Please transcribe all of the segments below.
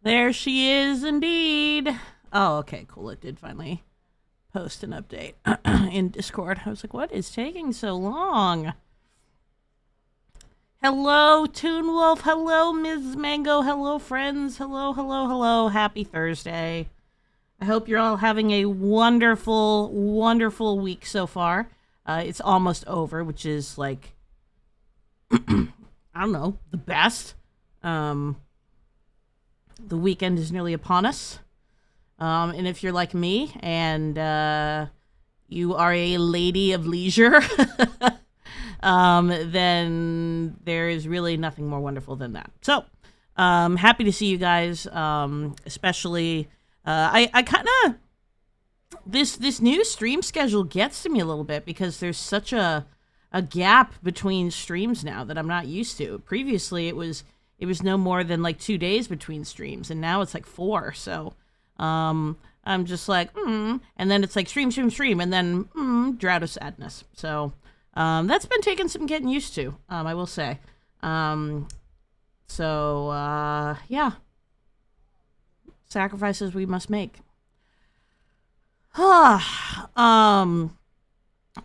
There she is indeed. Oh, okay, cool. It did finally post an update in Discord. I was like, what is taking so long? Hello, Toon Wolf. Hello, Ms. Mango. Hello, friends. Hello, hello, hello. Happy Thursday. I hope you're all having a wonderful, wonderful week so far. It's almost over, which is like, I don't know, the best. The weekend is nearly upon us. And if you're like me and you are a lady of leisure, then there is really nothing more wonderful than that. So, happy to see you guys, especially. I kind of this new stream schedule gets to me a little bit because there's such a gap between streams now that I'm not used to. Previously, it was no more than like 2 days between streams, and now it's like 4. So, I'm just like, and then it's like stream, and then drought of sadness. So, that's been taking some getting used to. I will say. Yeah. Sacrifices we must make.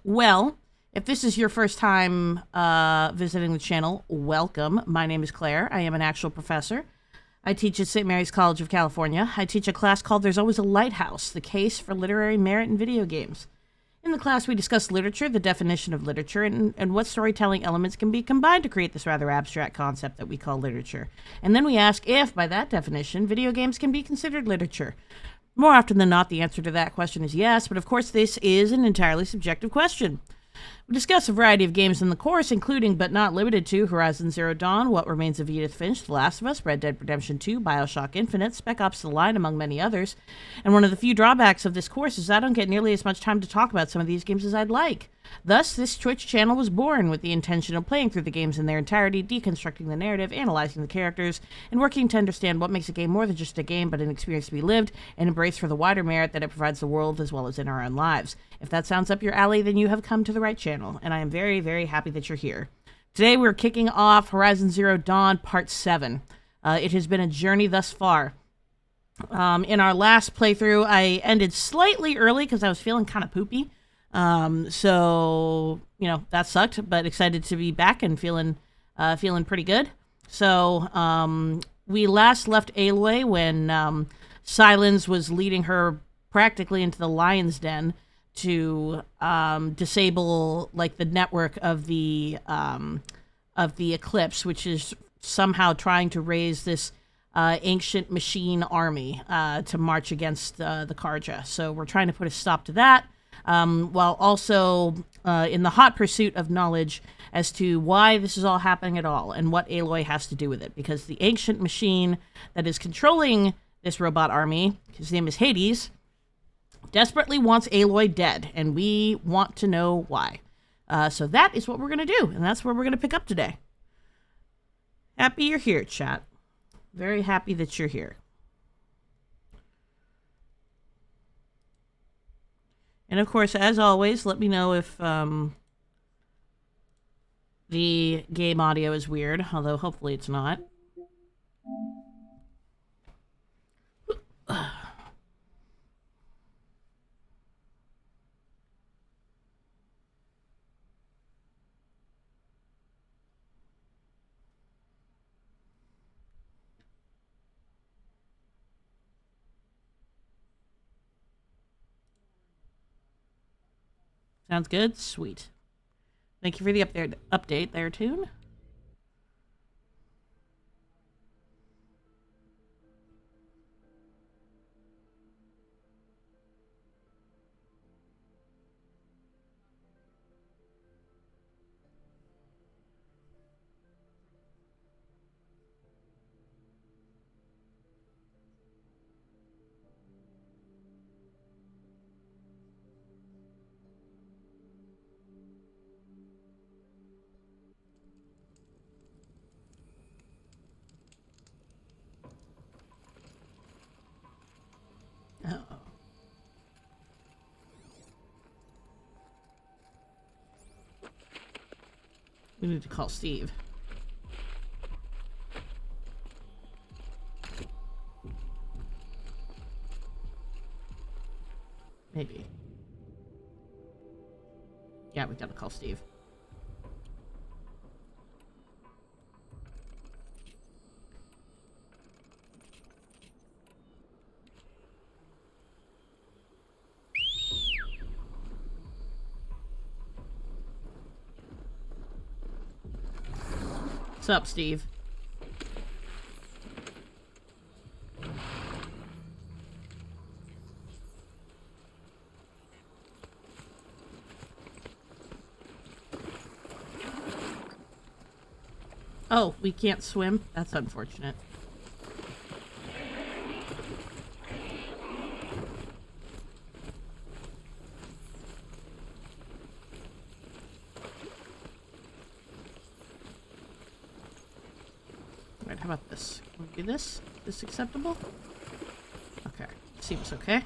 Well, if this is your first time visiting the channel, welcome. My name is Claire. I am an actual professor. I teach at St. Mary's College of California. I teach a class called There's Always a Lighthouse, the case for literary merit in video games. In the class, we discuss literature, the definition of literature, and what storytelling elements can be combined to create this rather abstract concept that we call literature. And then we ask if, by that definition, video games can be considered literature. More often than not, the answer to that question is yes, but of course this is an entirely subjective question. We discuss a variety of games in the course, including but not limited to Horizon Zero Dawn, What Remains of Edith Finch, The Last of Us, Red Dead Redemption 2, Bioshock Infinite, Spec Ops The Line, among many others. And one of the few drawbacks of this course is I don't get nearly as much time to talk about some of these games as I'd like. Thus, this Twitch channel was born with the intention of playing through the games in their entirety, deconstructing the narrative, analyzing the characters, and working to understand what makes a game more than just a game, but an experience to be lived and embraced for the wider merit that it provides the world as well as in our own lives. If that sounds up your alley, then you have come to the right channel, and I am very, very happy that you're here. Today, we're kicking off Horizon Zero Dawn Part 7. It has been a journey thus far. In our last playthrough, I ended slightly early because I was feeling kind of poopy. So, you know, that sucked, but excited to be back and feeling pretty good. So, we last left Aloy when Sylens was leading her practically into the lion's den to disable like the network of the Eclipse, which is somehow trying to raise this ancient machine army to march against the Karja. So we're trying to put a stop to that. While also in the hot pursuit of knowledge as to why this is all happening at all and what Aloy has to do with it. Because the ancient machine that is controlling this robot army, his name is Hades, desperately wants Aloy dead, and we want to know why. So that is what we're going to do, and that's where we're going to pick up today. Happy you're here, chat. Very happy that you're here. And of course, as always, let me know if the game audio is weird, although hopefully it's not. Sounds good? Sweet. Thank you for the update there, Toon. Uh-oh. We need to call Steve. Maybe. Yeah, we gotta call Steve. What's up, Steve? Oh, we can't swim? That's unfortunate. Alright, how about this? Can we do this? Is this acceptable? Okay. Seems okay.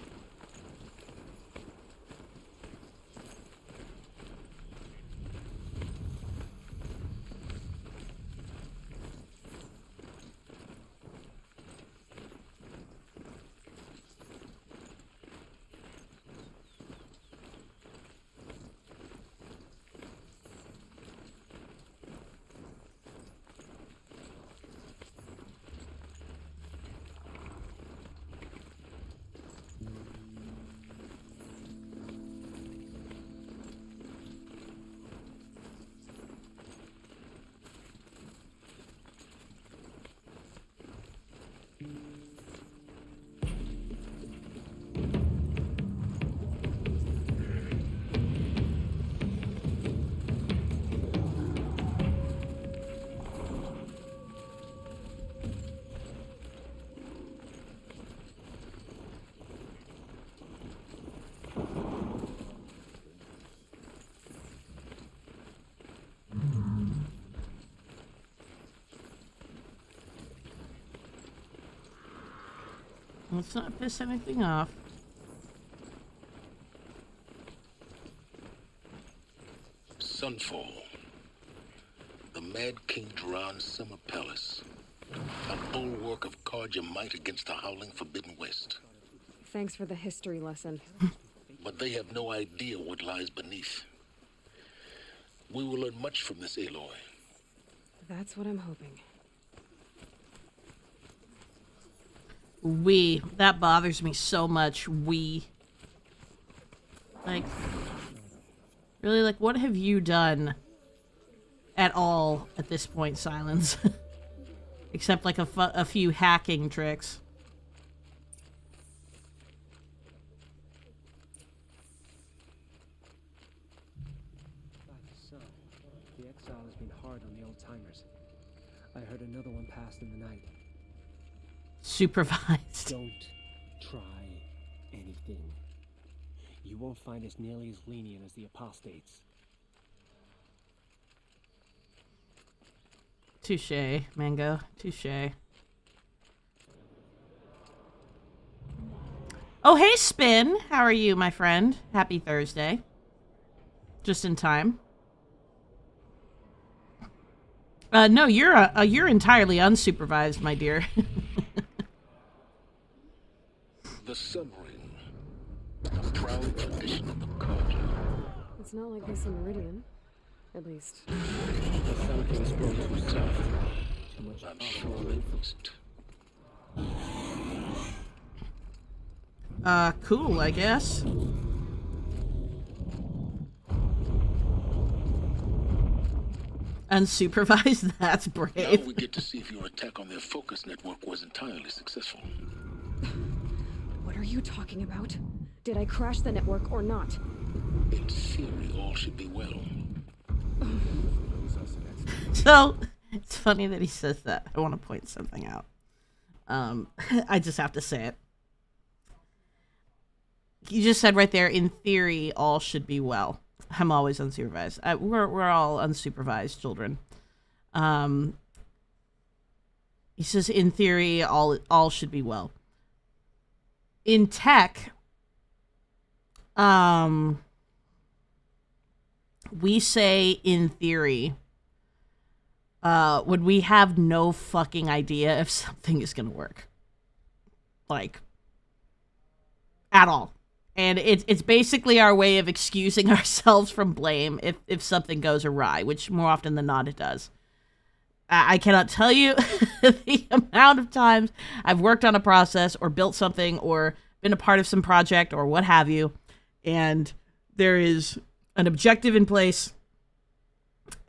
Let's not piss anything off. Sunfall. The Mad King Duran's summer palace. A bulwark of Carja might against the howling Forbidden West. Thanks for the history lesson. But they have no idea what lies beneath. We will learn much from this Aloy. That's what I'm hoping. That bothers me so much. Like, really, like, what have you done at all at this point, Silence? Except, like, a few hacking tricks. So, the exile has been hard on the old-timers. I heard another one passed in the night. Supervised. Don't try anything. You won't find us nearly as lenient as the apostates. Touche, Mango. Touche. Oh, hey, Spin. How are you, my friend? Happy Thursday. Just in time. No, you're entirely unsupervised, my dear. The submarine. A proud tradition of the Carja. It's not like this in Meridian. At least. Some things grow too tough. Too much I'm sure they must. Cool, I guess. Unsupervised? That's brave. Now we get to see if your attack on their focus network was entirely successful. What are you talking about? Did I crash the network or not? In theory, all should be well. So, it's funny that he says that. I want to point something out. I just have to say it. You just said right there, in theory, all should be well. I'm always unsupervised. We're all unsupervised children. He says, in theory, all should be well. In tech, we say in theory, when we have no fucking idea if something is gonna work. Like, at all. And it's basically our way of excusing ourselves from blame if something goes awry, which more often than not it does. I cannot tell you the amount of times I've worked on a process or built something or been a part of some project or what have you, and there is an objective in place,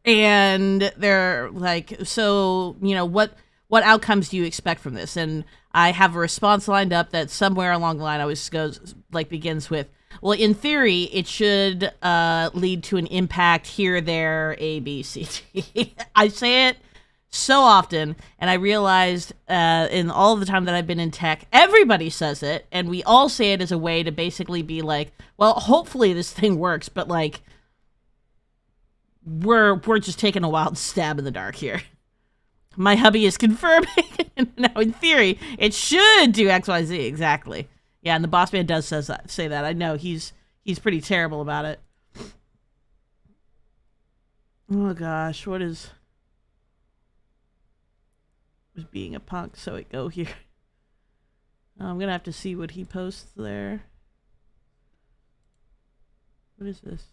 and they're like, so, you know, what outcomes do you expect from this? And I have a response lined up that somewhere along the line begins with, well, in theory, it should lead to an impact here, there, A, B, C, D. I say it so often, and I realized in all the time that I've been in tech, everybody says it, and we all say it as a way to basically be like, well, hopefully this thing works, but like, we're just taking a wild stab in the dark here. My hubby is confirming. Now, in theory, it should do X, Y, Z. Exactly. Yeah, and the boss man does say that. I know he's pretty terrible about it. Oh gosh, what is being a punk? So it go here. I'm gonna have to see what he posts there. What is this?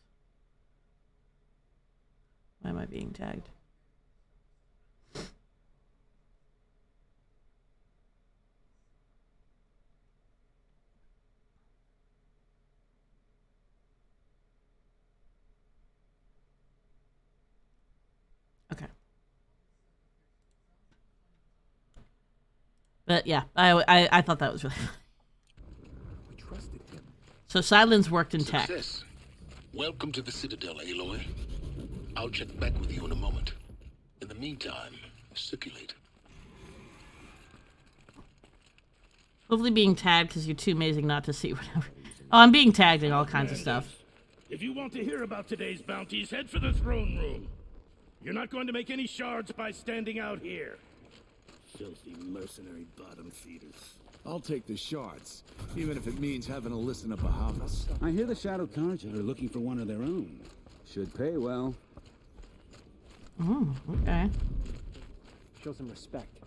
Why am I being tagged? Okay. But yeah, I thought that was really funny. We trusted him. So Silence worked in tech. Success. Welcome to the Citadel, Aloy. I'll check back with you in a moment. In the meantime, circulate. Hopefully being tagged because you're too amazing not to see whatever. Oh, I'm being tagged in all kinds of stuff. If you want to hear about today's bounties, head for the throne room. You're not going to make any shards by standing out here. Filthy mercenary bottom feeders. I'll take the shards, even if it means having to listen to Bahavas. I hear the Shadow Carja are looking for one of their own. Should pay well. Oh, okay. Show some respect.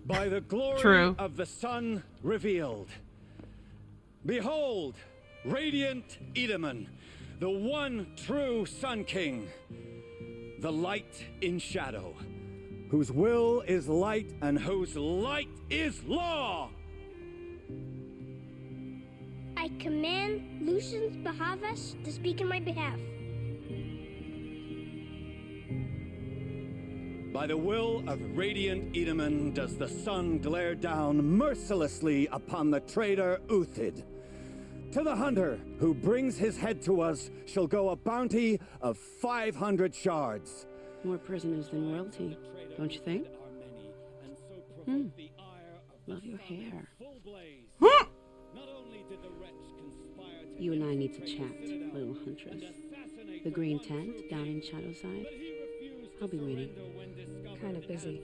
By the glory True. of the sun revealed. Behold, radiant Edaman, the one true Sun King, the light in shadow, whose will is light and whose light is law. I command Lucius Bahavas to speak in my behalf. By the will of radiant Edaman does the sun glare down mercilessly upon the traitor Uthid. To the hunter who brings his head to us shall go a bounty of 500 shards. More prisoners than royalty, don't you think? Love your hair. You and I need to chat, little huntress. The green tent down in Shadowside. I'll be waiting. Kind of busy.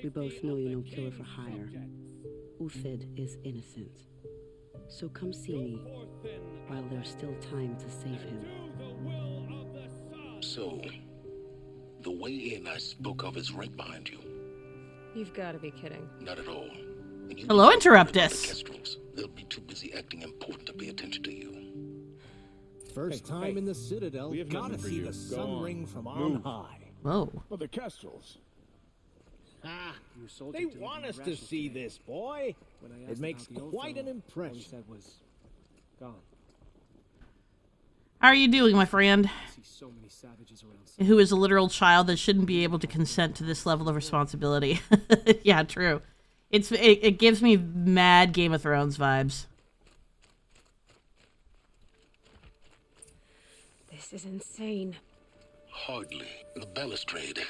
We both know you're no killer for hire. Uthid is innocent. So come see me while there's still time to save him. So, the way in I spoke of is right behind you. You've got to be kidding. Not at all. And you Hello, need to Interruptus. remember the Kestrels. They'll be too busy acting important to pay attention to you. First time in the Citadel, We have gotta nothing for see you. the Go sun on. ring from on high. Whoa. Well, the Kestrels. Ah, You sold they it to want the us to rational see planet. this, boy. When I It asked makes about the old quite an fellow, all he impression. said was, gone. How are you doing, my friend? I see so many savages around. Who is a literal child that shouldn't be able to consent to this level of responsibility. Yeah, true. It gives me mad Game of Thrones vibes. This is insane. Hardly. The balustrade.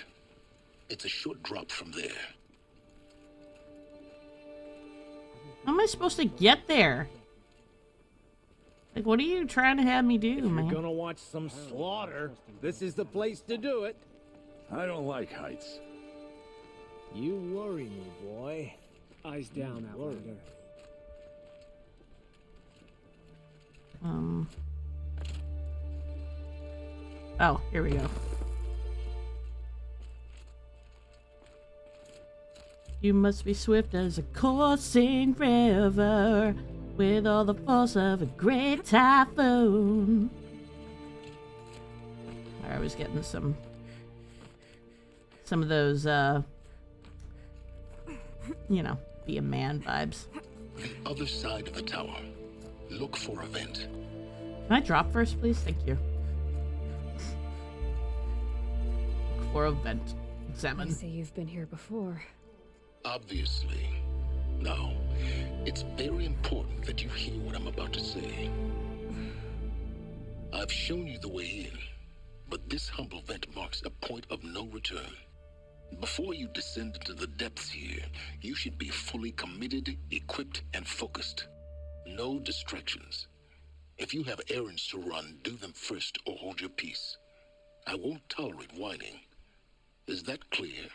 It's a short drop from there. How am I supposed to get there? Like, what are you trying to have me do, man? You're gonna watch some slaughter. This is the place to do it. I don't like heights. You worry me, boy. Eyes down, Outlander. Oh, here we go. You must be swift as a coursing river, with all the force of a great typhoon. I was getting some of those, you know, be a man vibes. The other side of the tower. Look for a vent. Can I drop first, please? Thank you. Look for a vent. Examine. You say you've been here before. Obviously. Now, it's very important that you hear what I'm about to say. I've shown you the way in, but this humble vent marks a point of no return. Before you descend into the depths here, you should be fully committed, equipped, and focused. No distractions. If you have errands to run, do them first or hold your peace. I won't tolerate whining. Is that clear?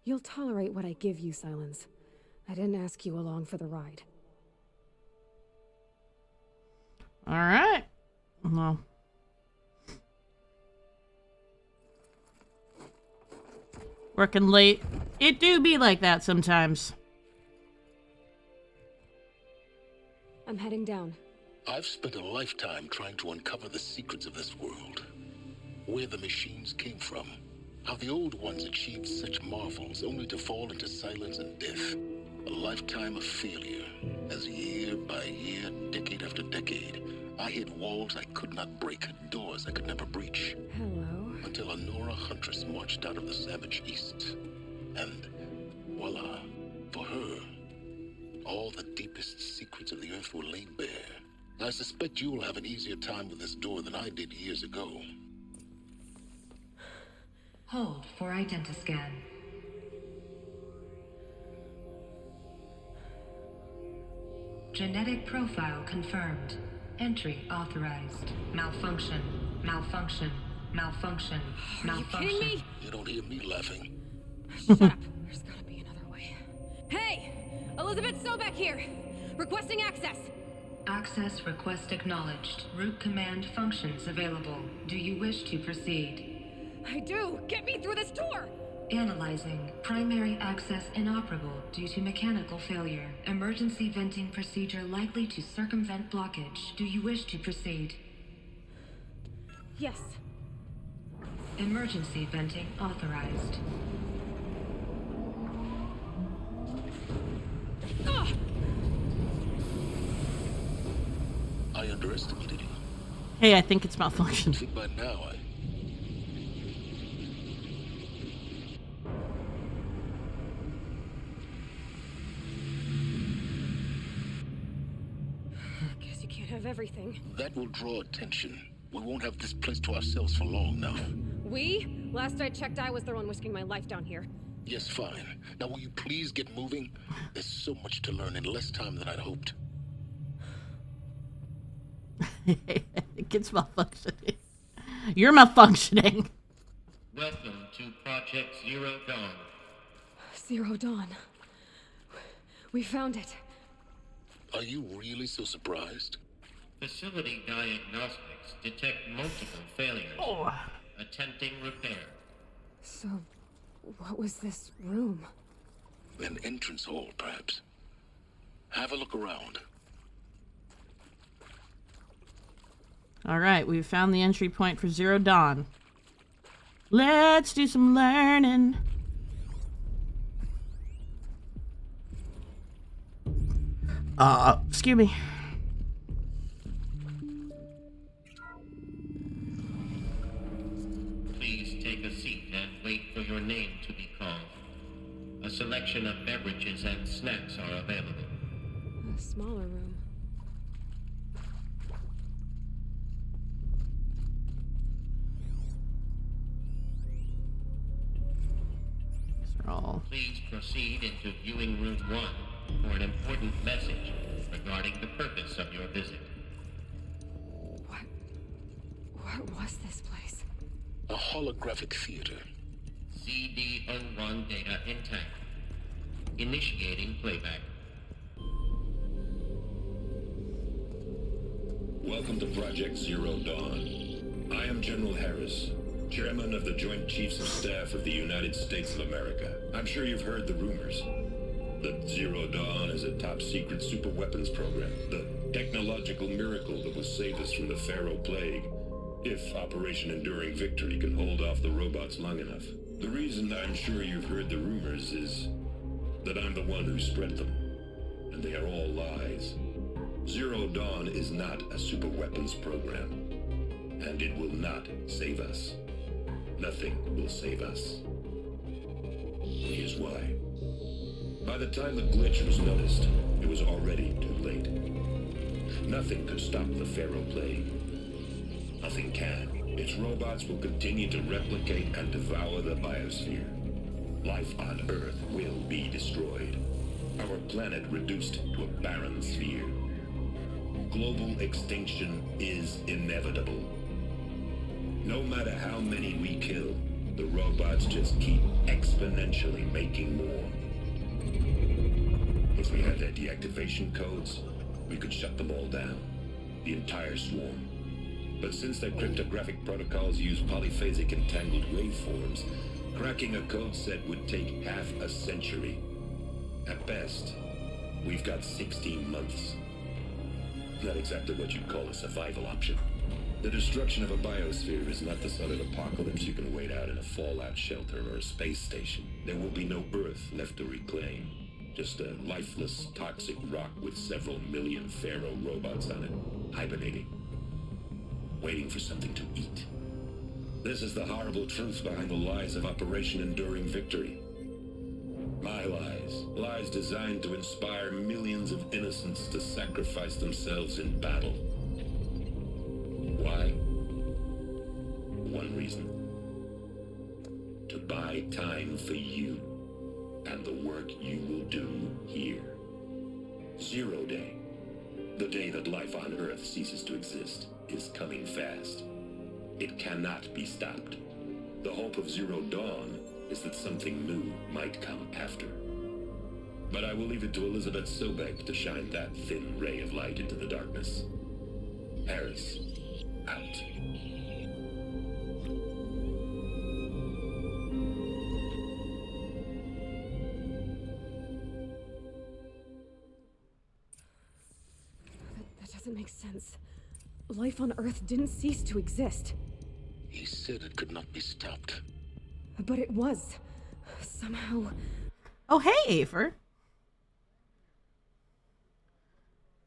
You'll tolerate what I give you, Silence. I didn't ask you along for the ride. All right. Well. Working late. It do be like that sometimes. I'm heading down. I've spent a lifetime trying to uncover the secrets of this world. Where the machines came from. How the old ones achieved such marvels only to fall into silence and death. A lifetime of failure, as year by year, decade after decade, I hit walls I could not break, doors I could never breach. Hello. Until a Nora huntress marched out of the savage east. And voila, for her, all the deepest secrets of the earth were laid bare. I suspect you will have an easier time with this door than I did years ago. Hold for identiscan. Genetic profile confirmed. Entry authorized. Malfunction. Malfunction. Malfunction. Malfunction. Are you kidding me? You don't hear me laughing. Shut up. There's gotta be another way. Hey! Elizabeth Sobek here! Requesting access! Access request acknowledged. Root command functions available. Do you wish to proceed? I do! Get me through this door! Analyzing. Primary access inoperable due to mechanical failure. Emergency venting procedure likely to circumvent blockage. Do you wish to proceed? Yes. Emergency venting authorized. Ugh! I underestimated you. Hey, I think it's malfunction. I think by now Guess you can't have everything. That will draw attention. We won't have this place to ourselves for long now. We? Last I checked, I was the one risking my life down here. Yes, fine. Now will you please get moving? There's so much to learn in less time than I'd hoped. It's malfunctioning. You're malfunctioning. Welcome to Project Zero Dawn. Zero Dawn. We found it. Are you really so surprised? Facility diagnostics detect multiple failures. Attempting repair. So, what was this room? An entrance hall, perhaps. Have a look around. All right, we've found the entry point for Zero Dawn. Let's do some learning. Excuse me. Please take a seat and wait for your name to be called. A selection of beverages and snacks are available. A smaller room. Please proceed into viewing room 1 for an important message regarding the purpose of your visit. What was this place? A holographic theater. CD01 data intact. Initiating playback. Welcome to Project Zero Dawn. I am General Harris, Chairman of the Joint Chiefs of Staff of the United States of America. I'm sure you've heard the rumors that Zero Dawn is a top-secret superweapons program, the technological miracle that will save us from the Pharaoh Plague, if Operation Enduring Victory can hold off the robots long enough. The reason I'm sure you've heard the rumors is that I'm the one who spread them, and they are all lies. Zero Dawn is not a superweapons program, and it will not save us. Nothing will save us. Here's why. By the time the glitch was noticed, it was already too late. Nothing could stop the Pharaoh Plague. Nothing can. Its robots will continue to replicate and devour the biosphere. Life on Earth will be destroyed. Our planet reduced to a barren sphere. Global extinction is inevitable. No matter how many we kill, the robots just keep exponentially making more. If we had their deactivation codes, we could shut them all down. The entire swarm. But since their cryptographic protocols use polyphasic entangled waveforms, cracking a code set would take half a century. At best, we've got 16 months. Not exactly what you'd call a survival option. The destruction of a biosphere is not the sort of apocalypse you can wait out in a fallout shelter or a space station. There will be no Earth left to reclaim. Just a lifeless, toxic rock with several million Pharaoh robots on it, hibernating, waiting for something to eat. This is the horrible truth behind the lies of Operation Enduring Victory. My lies. Lies designed to inspire millions of innocents to sacrifice themselves in battle. Why? One reason. To buy time for you and the work you will do here. Zero Day, the day that life on Earth ceases to exist, is coming fast. It cannot be stopped. The hope of Zero Dawn is that something new might come after. But I will leave it to Elizabeth Sobek to shine that thin ray of light into the darkness. Harris, out. That doesn't make sense. Life on Earth didn't cease to exist. He said it could not be stopped. But it was. Somehow. Oh, hey, Afer.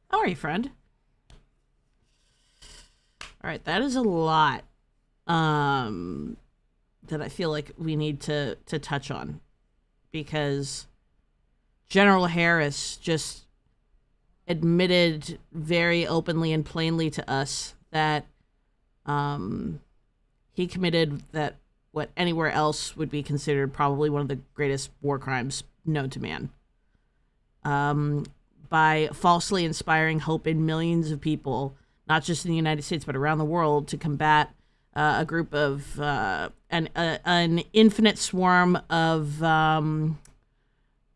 How are you, friend? All right, that is a lot that I feel like we need to touch on, because General Harris just admitted very openly and plainly to us that he committed that what anywhere else would be considered probably one of the greatest war crimes known to man, by falsely inspiring hope in millions of people, not just in the United States but around the world, to combat a group of an infinite swarm of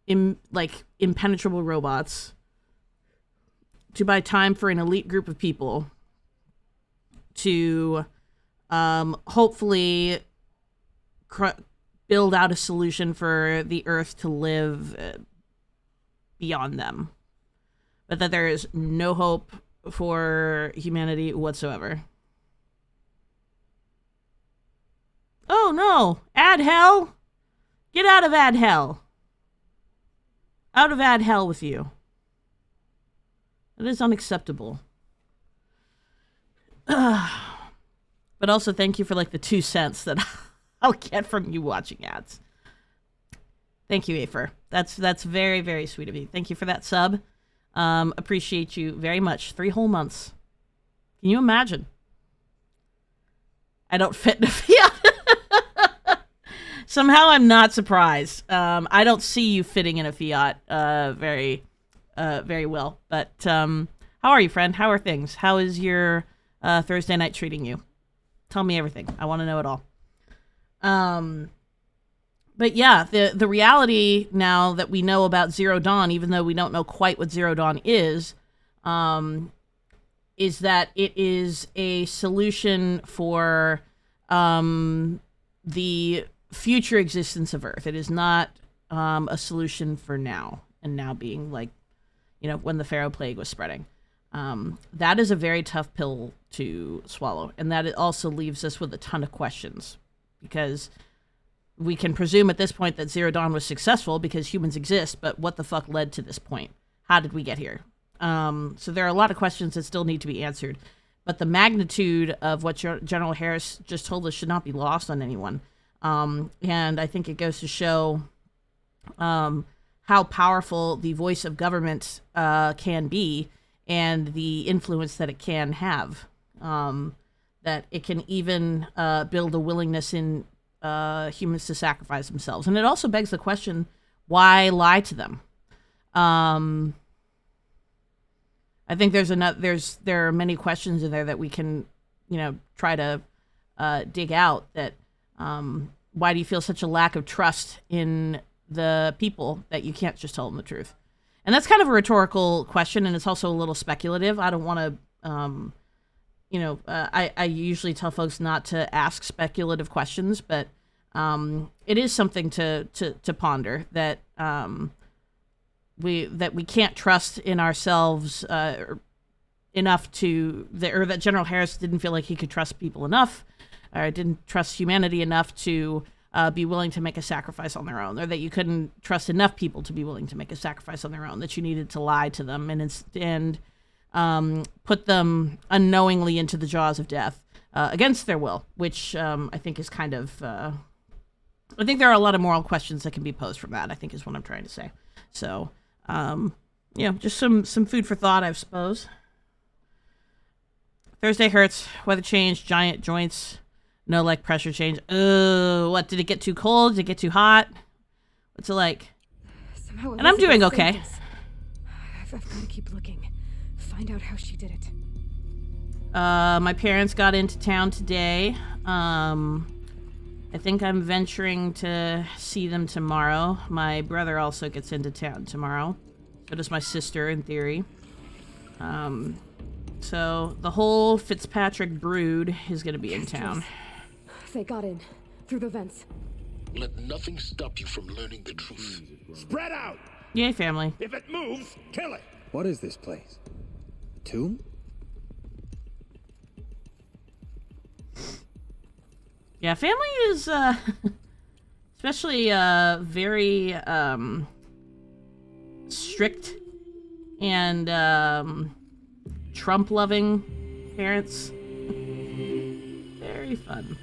impenetrable robots, to buy time for an elite group of people to hopefully build out a solution for the Earth to live beyond them. But that there is no hope for humanity whatsoever. Oh no! Ad hell! Get out of ad hell! Out of ad hell with you. It is unacceptable. But also thank you for like the 2 cents that I'll get from you watching ads. Thank you, Afer. That's very, very sweet of you. Thank you for that sub. Appreciate you very much. 3 whole months. Can you imagine? I don't fit in a Fiat. Somehow I'm not surprised. I don't see you fitting in a Fiat very well. But how are you, friend? How are things? How is your Thursday night treating you? Tell me everything. I want to know it all. But yeah, the reality now that we know about Zero Dawn, even though we don't know quite what Zero Dawn is is that it is a solution for the future existence of Earth. It is not a solution for now, and now being like, when the Pharaoh plague was spreading. That is a very tough pill to swallow, and that it also leaves us with a ton of questions, because we can presume at this point that Zero Dawn was successful because humans exist, but what the fuck led to this point? How did we get here? So there are a lot of questions that still need to be answered, but the magnitude of what General Harris just told us should not be lost on anyone. And I think it goes to show how powerful the voice of government can be, and the influence that it can have. That it can even build a willingness in humans to sacrifice themselves. And it also begs the question, why lie to them? I think there are many questions in there that we can, try to dig out. That why do you feel such a lack of trust in the people that you can't just tell them the truth? And that's kind of a rhetorical question, and it's also a little speculative. I don't want to, I usually tell folks not to ask speculative questions, but it is something to ponder, that we can't trust in ourselves enough or that General Harris didn't feel like he could trust people enough, or didn't trust humanity enough to be willing to make a sacrifice on their own, or that you couldn't trust enough people to be willing to make a sacrifice on their own, that you needed to lie to them and put them unknowingly into the jaws of death against their will, which I think is kind of... I think there are a lot of moral questions that can be posed from that, I think is what I'm trying to say. So, just some food for thought, I suppose. Thursday hurts, weather change, giant joints, no leg pressure change. What, did it get too cold? Did it get too hot? What's it like? Somehow and I'm doing okay. I've got to keep looking. Find out how she did it. My parents got into town today. I think I'm venturing to see them tomorrow. My brother also gets into town tomorrow. So does my sister, in theory. So the whole Fitzpatrick brood is going to be in town. They got in. Through the vents. Let nothing stop you from learning the truth. Spread out! Yay, family. If it moves, kill it! What is this place? A tomb? Yeah, family is, especially, very, strict and, Trump-loving parents. Very fun.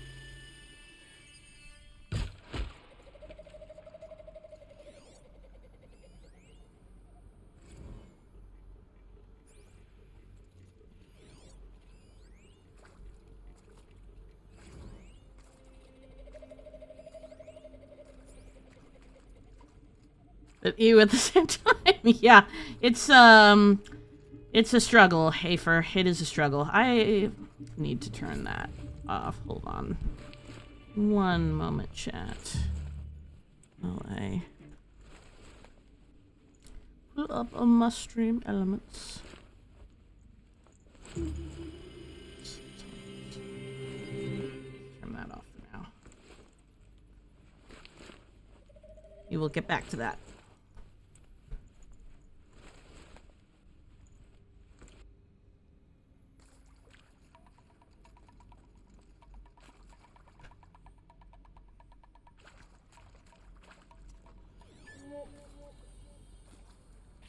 But you at the same time, yeah, it's a struggle, Hafer. It is a struggle. I need to turn that off. Hold on. One moment, chat. I pull up on my stream elements. Turn that off for now. We will get back to that.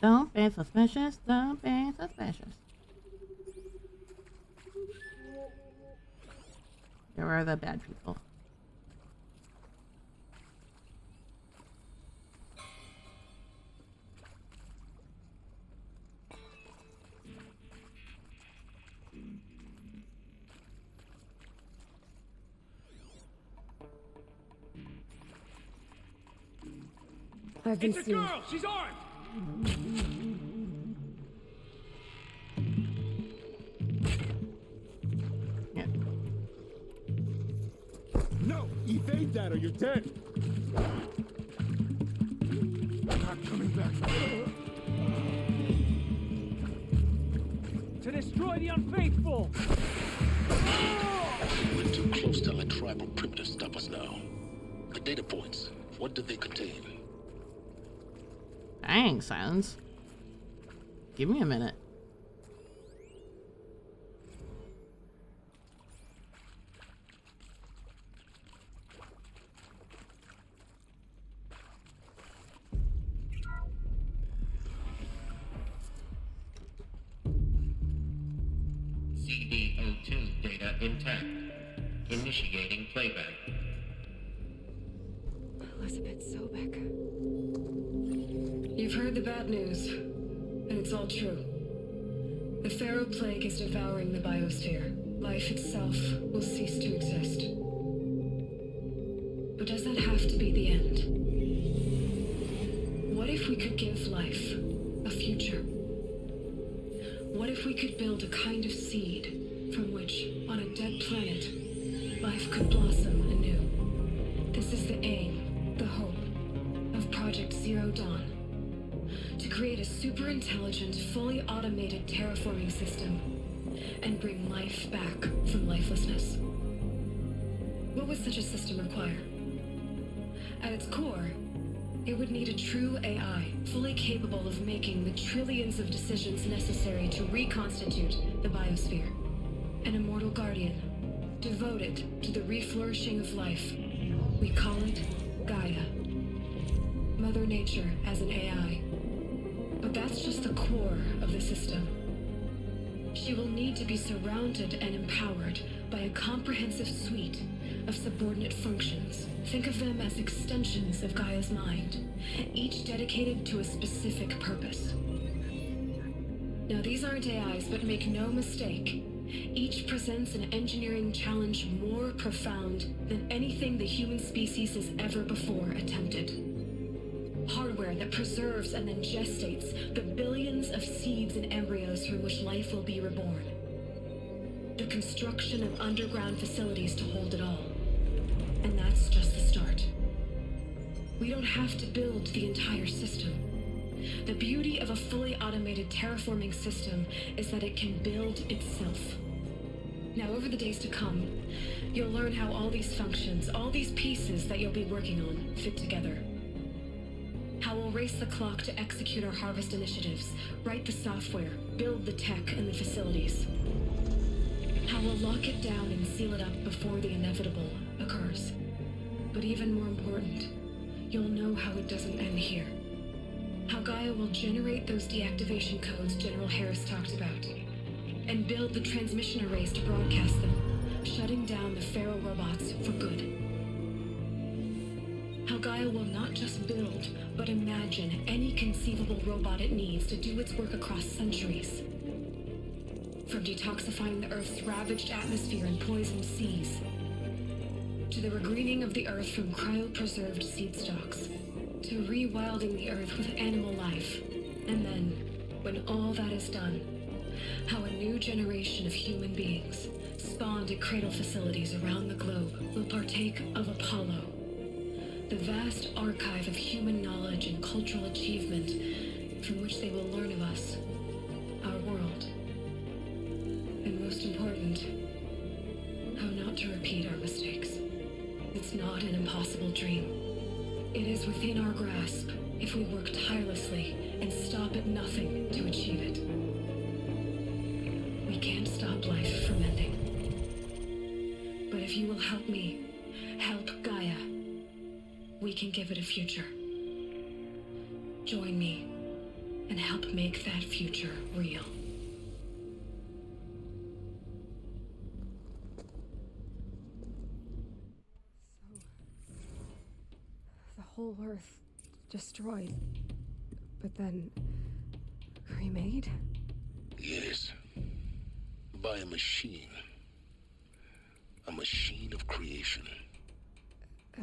Don't be suspicious, don't be suspicious. There are the bad people. I've been It's a seen. girl! She's armed! Yeah. No! Evade that or you're dead! I'm not coming back. To destroy the unfaithful! We're too close to our tribal perimeter to stop us now. The data points, what do they contain? Dang, Silence. Give me a minute. CD02 data intact. Initiating playback. Elizabeth Sobek. You've heard the bad news, and it's all true. The Pharaoh Plague is devouring the biosphere. Life itself will cease to exist. But does that have to be the end? What if we could give life a future? What if we could build a kind of seed from which, on a dead planet, life could blossom anew? This is the aim, the hope, of Project Zero Dawn. To create a super-intelligent, fully automated terraforming system and bring life back from lifelessness. What would such a system require? At its core, it would need a true AI, fully capable of making the trillions of decisions necessary to reconstitute the biosphere. An immortal guardian, devoted to the reflourishing of life. We call it Gaia. Mother Nature as an AI. But that's just the core of the system. She will need to be surrounded and empowered by a comprehensive suite of subordinate functions. Think of them as extensions of Gaia's mind, each dedicated to a specific purpose. Now, these aren't AIs, but make no mistake, each presents an engineering challenge more profound than anything the human species has ever before attempted. Hardware that preserves and then gestates the billions of seeds and embryos from which life will be reborn. The construction of underground facilities to hold it all. And that's just the start. We don't have to build the entire system. The beauty of a fully automated terraforming system is that it can build itself. Now, over the days to come, you'll learn how all these functions, all these pieces that you'll be working on, fit together. How we'll race the clock to execute our harvest initiatives, write the software, build the tech and the facilities. How we'll lock it down and seal it up before the inevitable occurs. But even more important, you'll know how it doesn't end here. How Gaia will generate those deactivation codes General Harris talked about, and build the transmission arrays to broadcast them, shutting down the Pharaoh robots for good. How Gaia will not just build, but imagine any conceivable robot it needs to do its work across centuries. From detoxifying the Earth's ravaged atmosphere and poisoned seas, to the regreening of the Earth from cryopreserved seed stocks, to rewilding the Earth with animal life. And then, when all that is done, how a new generation of human beings, spawned at cradle facilities around the globe, will partake of Apollo, the vast archive of human knowledge and cultural achievement from which they will learn of us, our world. And most important, how not to repeat our mistakes. It's not an impossible dream. It is within our grasp if we work tirelessly and stop at nothing to achieve it. We can't stop life from ending. But if you will help me, help Gaia, we can give it a future. Join me and help make that future real. The whole Earth destroyed, but then remade? Yes. By a machine. A machine of creation.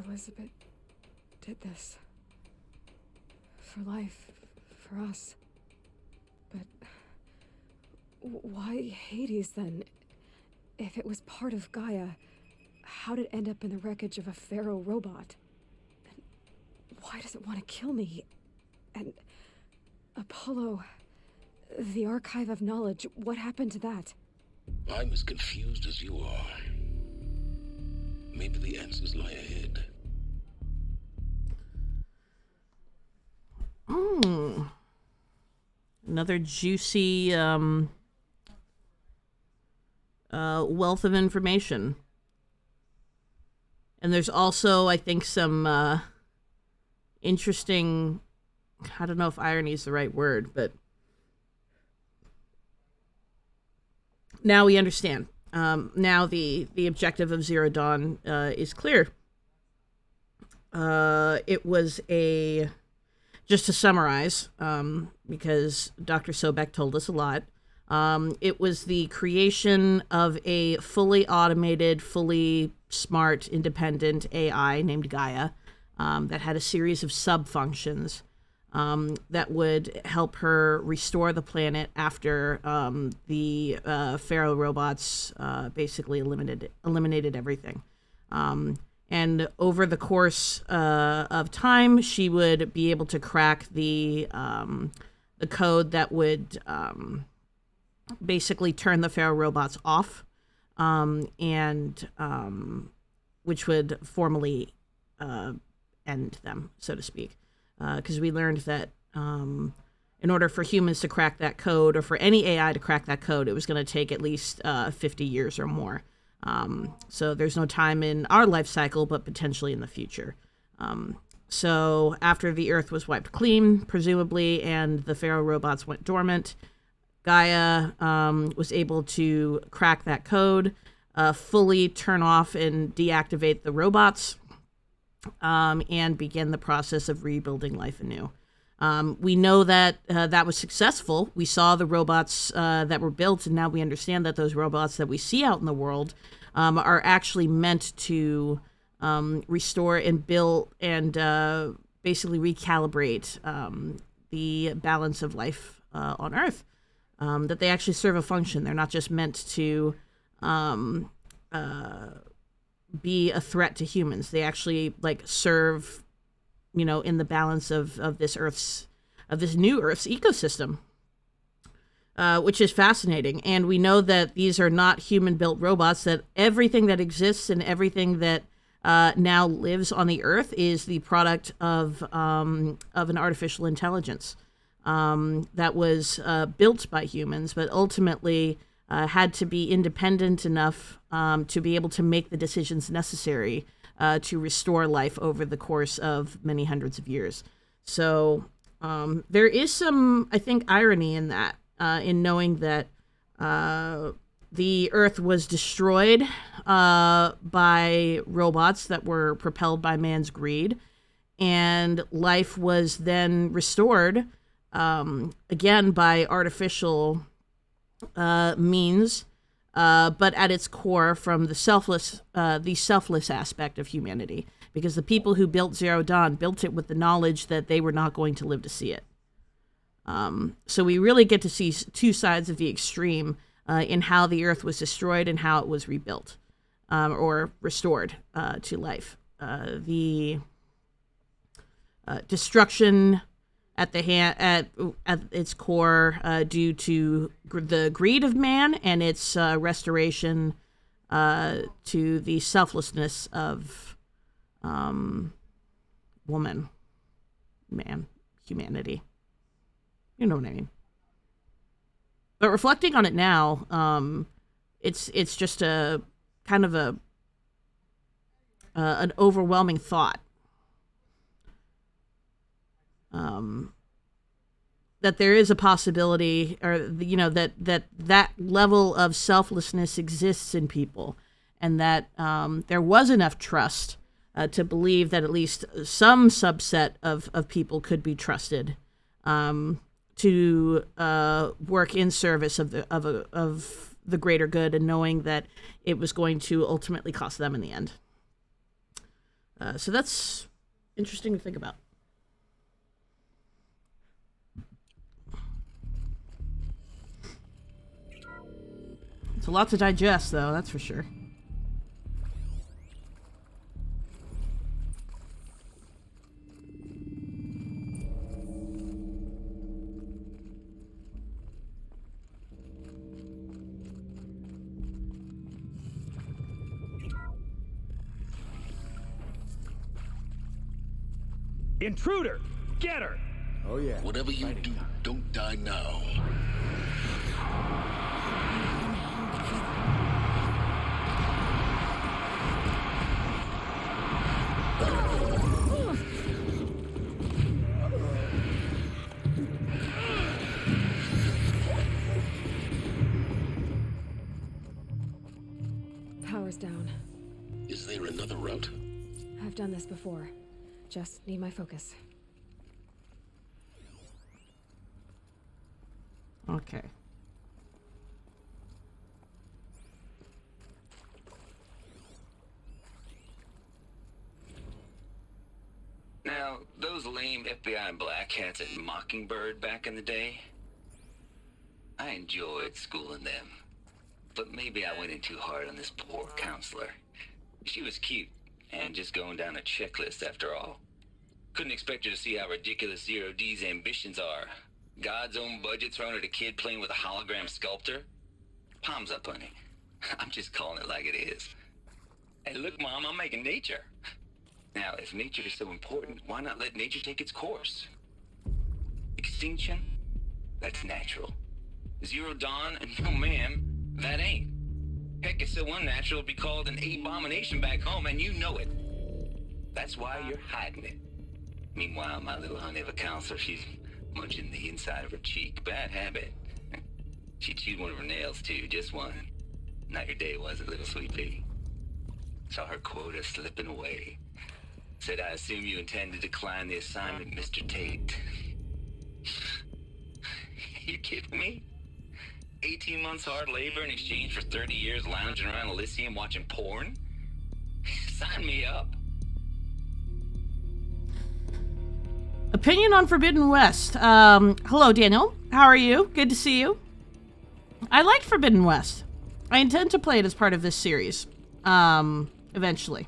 Elizabeth did this. For life, for us. But why Hades then? If it was part of Gaia, how did it end up in the wreckage of a Pharaoh robot? And why does it want to kill me? And Apollo, The Archive of Knowledge, what happened to that? I'm as confused as you are. Maybe the answers lie ahead. Another juicy wealth of information. And there's also, I think, some interesting, I don't know if irony is the right word, but now we understand. Now the objective of Zero Dawn is clear. It was just to summarize, because Dr. Sobek told us a lot, it was the creation of a fully automated, fully smart, independent AI named Gaia that had a series of sub-functions that would help her restore the planet after the Pharaoh robots basically eliminated everything. And over the course of time, she would be able to crack the code that would basically turn the Pharaoh robots off, and which would formally end them, so to speak. Because we learned that in order for humans to crack that code, or for any AI to crack that code, it was going to take at least 50 years or more. So there's no time in our life cycle, but potentially in the future. So after the Earth was wiped clean, presumably, and the Pharaoh robots went dormant, Gaia was able to crack that code, fully turn off and deactivate the robots, and begin the process of rebuilding life anew. We know that that was successful. We saw the robots that were built, and now we understand that those robots that we see out in the world are actually meant to restore and build and basically recalibrate the balance of life on Earth. That they actually serve a function. They're not just meant to be a threat to humans. They actually serve, in the balance of this new Earth's ecosystem, which is fascinating. And we know that these are not human-built robots. That everything that exists and everything that now lives on the Earth is the product of an artificial intelligence that was built by humans, but ultimately had to be independent enough to be able to make the decisions necessary to restore life over the course of many hundreds of years. So there is some, I think, irony in that, in knowing that the Earth was destroyed by robots that were propelled by man's greed, and life was then restored again by artificial means, but at its core from the selfless aspect of humanity, because the people who built Zero Dawn built it with the knowledge that they were not going to live to see it. So we really get to see two sides of the extreme in how the Earth was destroyed and how it was rebuilt or restored to life. The destruction at its core due to the greed of man, and its restoration to the selflessness of woman, man, humanity. You know what I mean. But reflecting on it now, it's just a kind of an overwhelming thought. That there is a possibility, or that level of selflessness exists in people, and that there was enough trust to believe that at least some subset of people could be trusted to work in service of the greater good, and knowing that it was going to ultimately cost them in the end. So that's interesting to think about. It's a lot to digest, though, that's for sure. Intruder! Get her! Oh yeah. Whatever you do, don't die now. Power's down. Is there another route? I've done this before. Just need my focus. Okay. Now, those lame FBI black hats at Mockingbird back in the day, I enjoyed schooling them. But maybe I went in too hard on this poor counselor. She was cute, and just going down a checklist after all. Couldn't expect her to see how ridiculous Zero D's ambitions are. God's own budget thrown at a kid playing with a hologram sculptor? Palms up, honey. I'm just calling it like it is. Hey, look, Mom, I'm making nature. Now, if nature is so important, why not let nature take its course? Extinction? That's natural. Zero Dawn? No, ma'am, that ain't. Heck, it's so unnatural it'd be called an abomination back home, and you know it. That's why you're hiding it. Meanwhile, my little honey of a counselor, she's munching the inside of her cheek. Bad habit. She chewed one of her nails, too, just one. Not your day, was it, little sweet pea? Saw her quota slipping away. Said, I assume you intend to decline the assignment, Mr. Tate. You kidding me? 18 months hard labor in exchange for 30 years lounging around Elysium watching porn? Sign me up. Opinion on Forbidden West. Hello, Daniel. How are you? Good to see you. I liked Forbidden West. I intend to play it as part of this series. Eventually.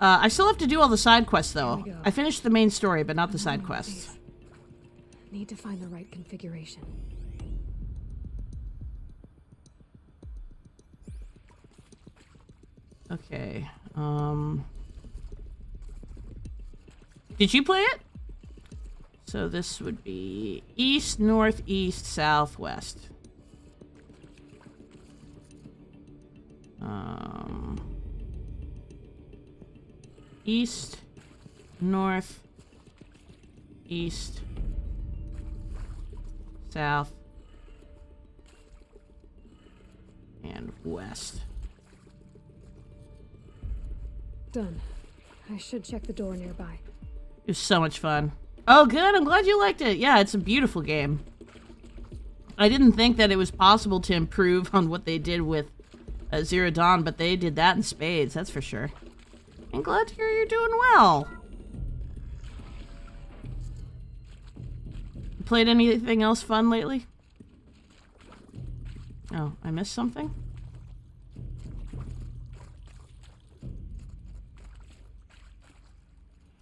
I still have to do all the side quests, though. I finished the main story, but not the side quests. Need to find the right configuration. Okay. Did you play it? So this would be east, northeast, southwest. East, north, east, south, and west. Done. I should check the door nearby. It was so much fun. Oh, good. I'm glad you liked it. Yeah, it's a beautiful game. I didn't think that it was possible to improve on what they did with Zero Dawn, but they did that in spades, that's for sure. I'm glad to hear you're doing well. Played anything else fun lately? Oh, I missed something?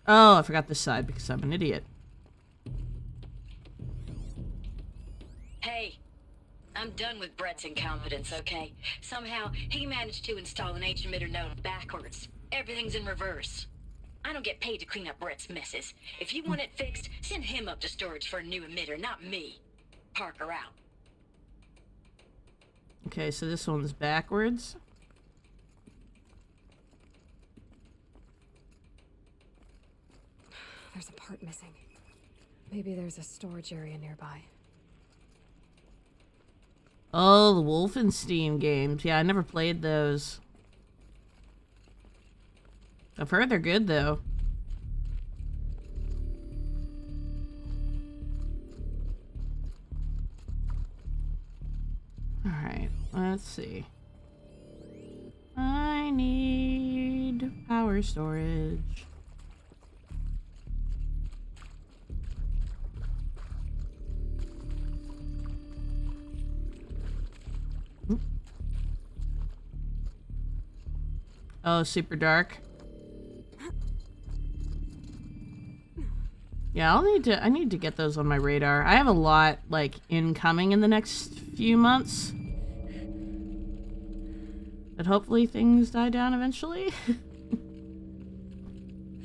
Oh, I forgot this side because I'm an idiot. Hey, I'm done with Brett's incompetence, okay? Somehow, he managed to install an H-emitter node backwards. Everything's in reverse. I don't get paid to clean up Brett's messes. If you want it fixed, send him up to storage for a new emitter, not me. Parker out. Okay, so this one's backwards. There's a part missing. Maybe there's a storage area nearby. Oh, the Wolfenstein games. Yeah, I never played those. I've heard they're good, though. Alright, let's see. I need power storage. Oh, super dark. Yeah, I need to get those on my radar. I have a lot, like, incoming in the next few months. But hopefully things die down eventually.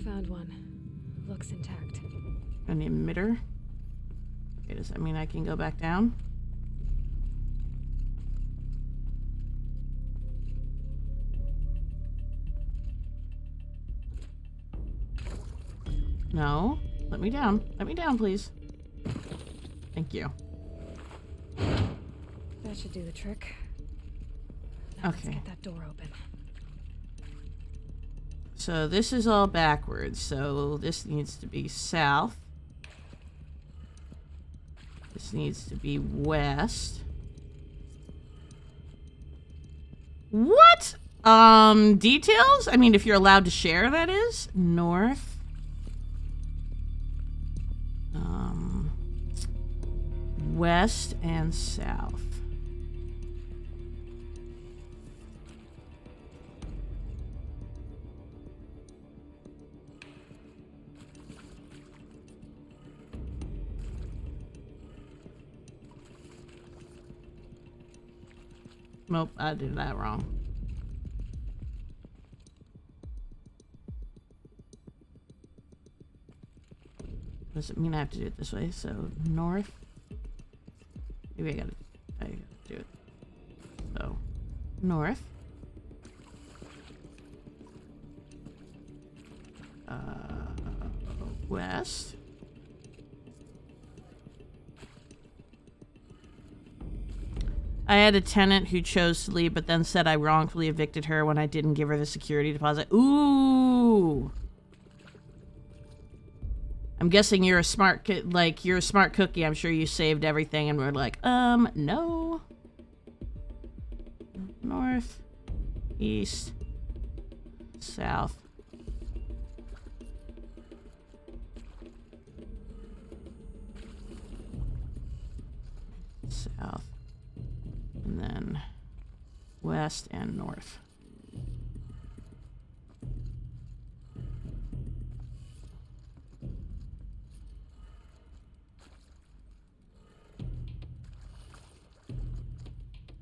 Found one. looks intact. An emitter. Okay, does that mean I can go back down? No. Let me down. Let me down, please. Thank you. That should do the trick. Now Okay. Let's get that door open. So this is all backwards. So this needs to be south. This needs to be west. What? Details? I mean, if you're allowed to share, that is. North. West and south. Nope, I did that wrong. Does it mean I have to do it this way? So north. Maybe I gotta do it. So north. West. I had a tenant who chose to leave, but then said I wrongfully evicted her when I didn't give her the security deposit. Ooh. I'm guessing you're a smart you're a smart cookie. I'm sure you saved everything and we're like, no. North, east, south. South. And then west and north.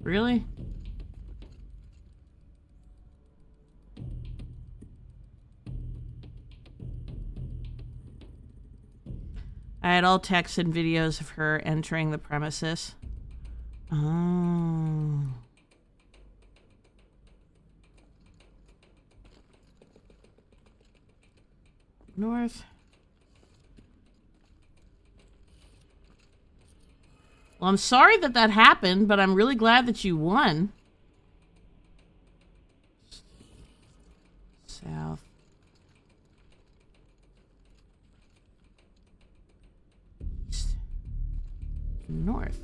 Really? I had all texts and videos of her entering the premises. Oh. North. Well, I'm sorry that that happened, but I'm really glad that you won. South. East. North.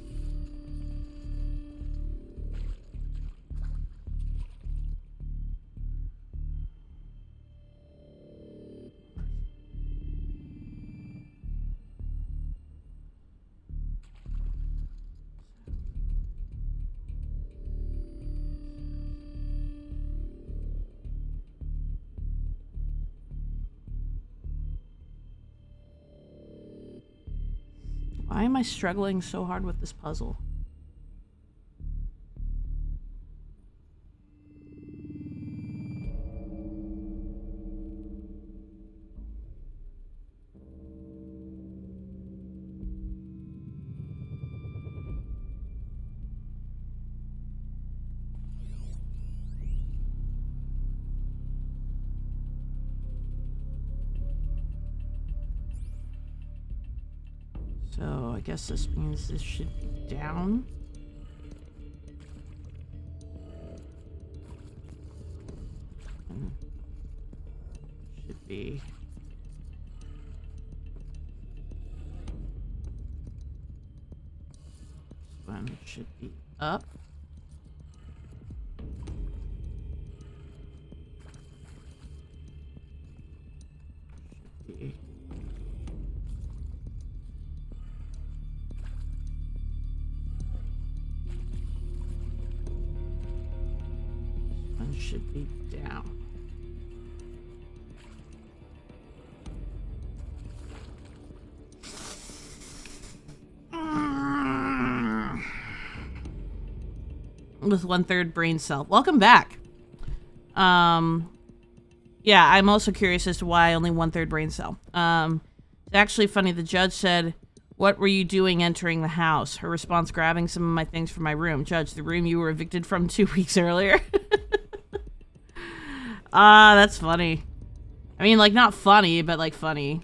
Why am I struggling so hard with this puzzle? So I guess this means this should be down. And should be this one should be up. Should be should be down. With 1/3 brain cell. Welcome back. Yeah, I'm also curious as to why only 1/3 brain cell. It's actually funny. The judge said, "What were you doing entering the house?" Her response, grabbing some of my things from my room. Judge, the room you were evicted from 2 weeks earlier. That's funny. I mean, like, not funny, but, like, funny.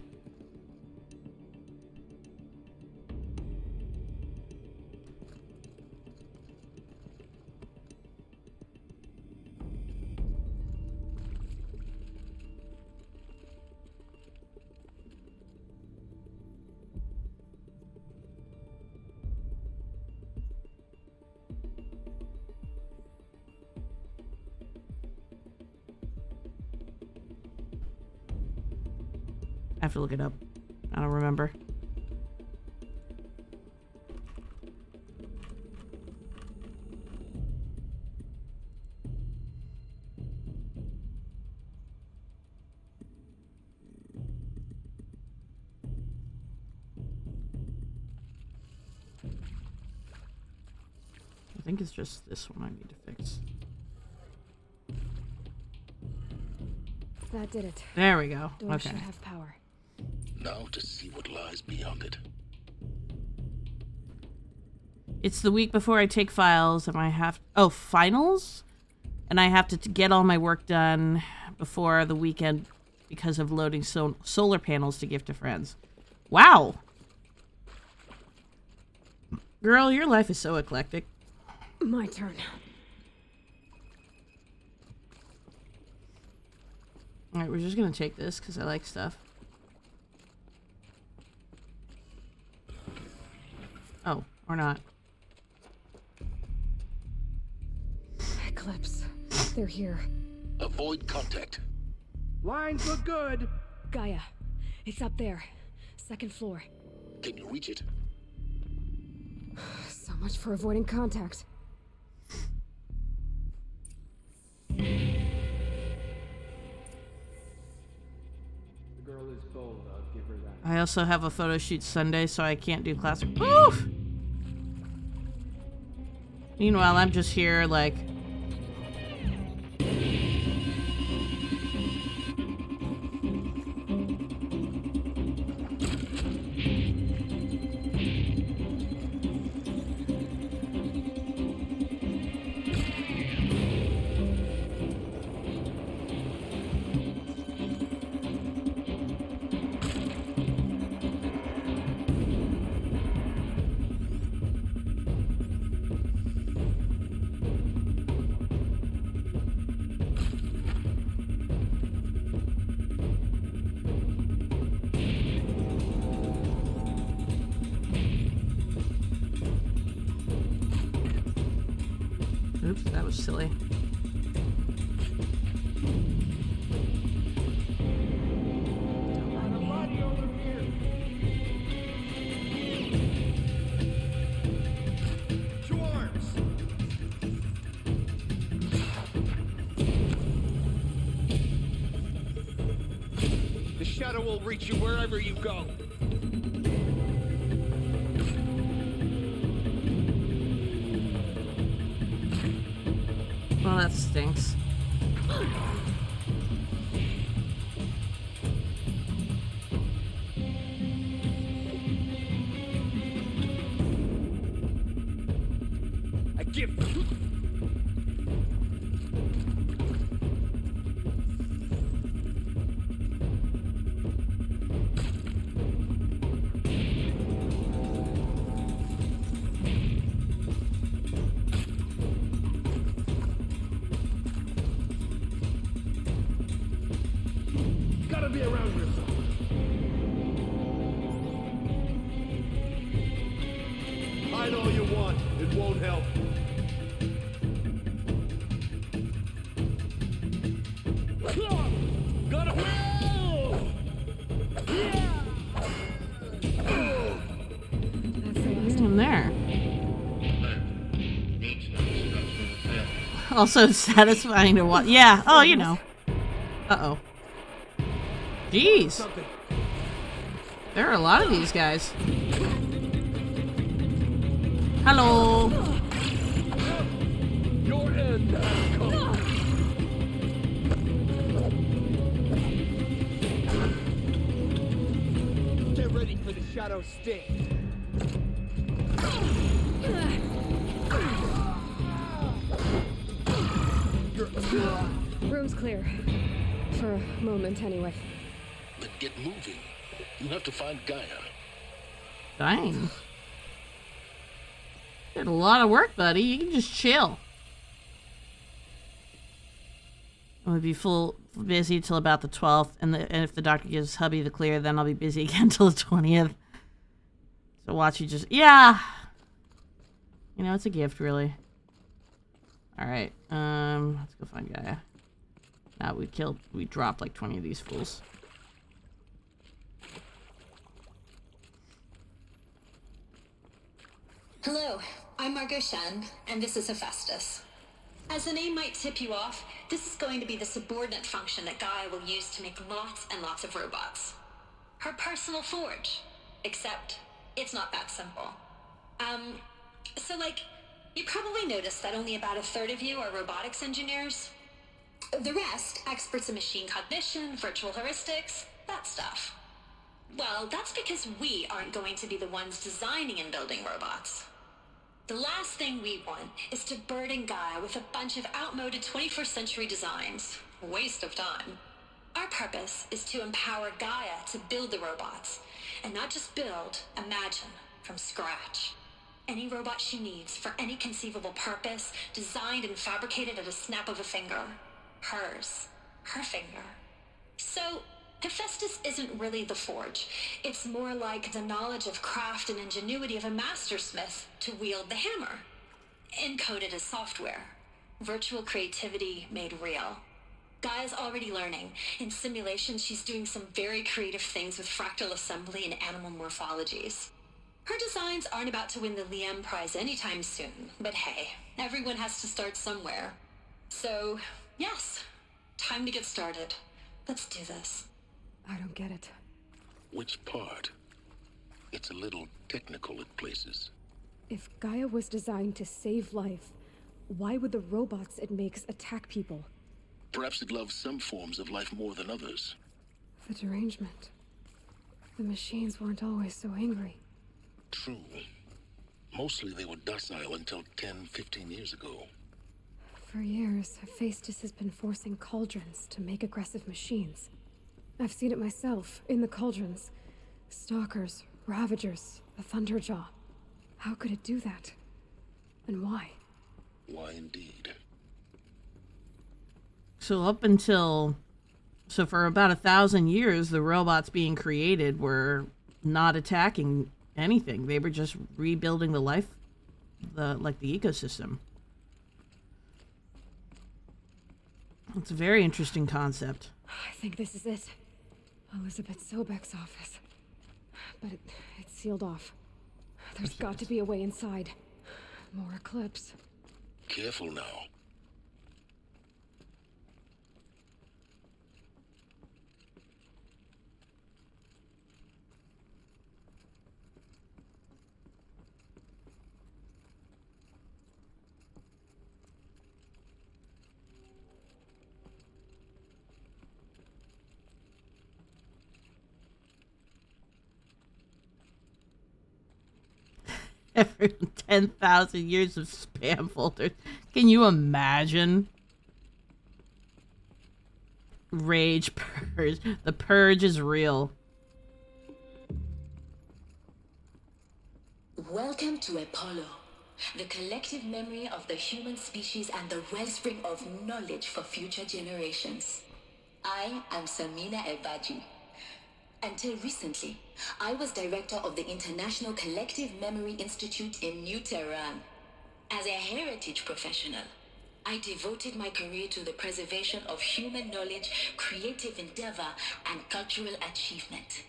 I have to look it up. I don't remember. I think it's just this one I need to fix. That did it. There we go. Door Okay. should have power. Now to see what lies beyond it. It's the week before I take files, and I have finals, and I have to get all my work done before the weekend because of loading solar panels to give to friends. Wow, girl, your life is so eclectic. My turn. All right, we're just gonna take this because I like stuff. Oh, or not. Eclipse. They're here. Avoid contact. Lines look good. Gaia. It's up there. 2nd floor. Can you reach it? So much for avoiding contact. The girl is bold, I'll give her that. I also have a photo shoot Sunday, so I can't do class. Oof! Meanwhile, I'm just here, like... Oops, that was silly. The shadow will reach you wherever you go. Well, that stinks. I give. Gotta be around here somewhere. Hide all you want, it won't help. Gotta In there. Also satisfying to watch. Yeah. Oh, you know. Uh-oh. Jeez. There are a lot of these guys. Hello. Your end has come. Pharaoh stick. Room's clear. For a moment, anyway. Then get moving. You have to find Gaia. Dang. Did a lot of work, buddy. You can just chill. I'm gonna be busy till about the 12th, and if the doctor gives hubby the clear, then I'll be busy again till the 20th. So watch you just, yeah. You know, it's a gift, really. All right, let's go find Gaia. Now we dropped like 20 of these fools. Hello, I'm Margot Shan, and this is Hephaestus. As the name might tip you off, this is going to be the subordinate function that Gaia will use to make lots and lots of robots. Her personal forge. Except, it's not that simple. So you probably noticed that only about a third of you are robotics engineers. The rest, experts in machine cognition, virtual heuristics, that stuff. Well, that's because we aren't going to be the ones designing and building robots. The last thing we want is to burden Gaia with a bunch of outmoded 21st century designs. Waste of time. Our purpose is to empower Gaia to build the robots, and not just build, imagine, from scratch. Any robot she needs for any conceivable purpose, designed and fabricated at a snap of a finger. Hers. Her finger. So, Hephaestus isn't really the forge. It's more like the knowledge of craft and ingenuity of a mastersmith to wield the hammer. Encoded as software. Virtual creativity made real. Gaia's already learning. In simulations, she's doing some very creative things with fractal assembly and animal morphologies. Her designs aren't about to win the Liam Prize anytime soon, but hey, everyone has to start somewhere. So, yes, time to get started. Let's do this. I don't get it. Which part? It's a little technical at places. If Gaia was designed to save life, why would the robots it makes attack people? Perhaps it loves some forms of life more than others. The derangement. The machines weren't always so angry. True. Mostly they were docile until 10, 15 years ago. For years, Hephaestus has been forcing cauldrons to make aggressive machines. I've seen it myself, in the cauldrons. Stalkers, Ravagers, the Thunderjaw. How could it do that? And why? Why indeed? So for about 1,000 years, the robots being created were not attacking anything. They were just rebuilding the ecosystem. It's a very interesting concept. I think this is it. Elizabeth Sobek's office. But it's sealed off. There's got to be a way inside. More Eclipse. Careful now. Every 10,000 years of spam folders. Can you imagine? Rage purge. The purge is real. Welcome to Apollo, the collective memory of the human species and the wellspring of knowledge for future generations. I am Samina Ebaji. Until recently, I was director of the International Collective Memory Institute in New Tehran. As a heritage professional, I devoted my career to the preservation of human knowledge, creative endeavor, and cultural achievement.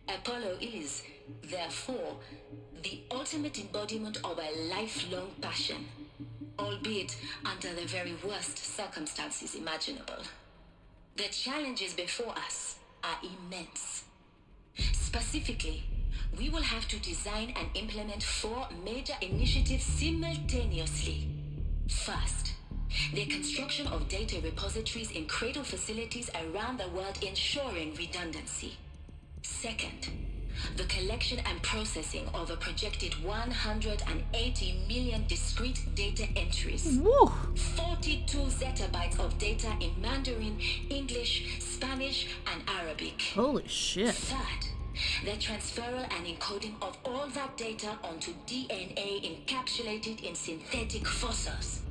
Apollo is, therefore, the ultimate embodiment of a lifelong passion, albeit under the very worst circumstances imaginable. The challenges before us are immense. Specifically, we will have to design and implement 4 major initiatives simultaneously. First, the construction of data repositories in cradle facilities around the world ensuring redundancy. Second, the collection and processing of a projected 180 million discrete data entries. Woo. 42 zettabytes of data in Mandarin, English, Spanish, and Arabic. Holy shit. Third, the transferal and encoding of all that data onto DNA encapsulated in synthetic fossils.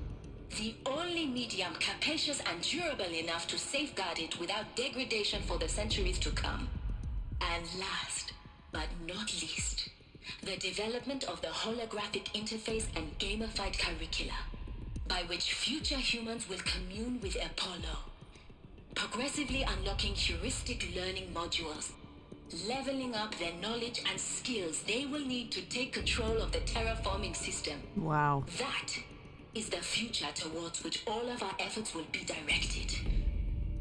The only medium capacious and durable enough to safeguard it without degradation for the centuries to come. And last, but not least, the development of the holographic interface and gamified curricula, by which future humans will commune with Apollo, progressively unlocking heuristic learning modules, leveling up their knowledge and skills they will need to take control of the terraforming system. Wow. That is the future towards which all of our efforts will be directed.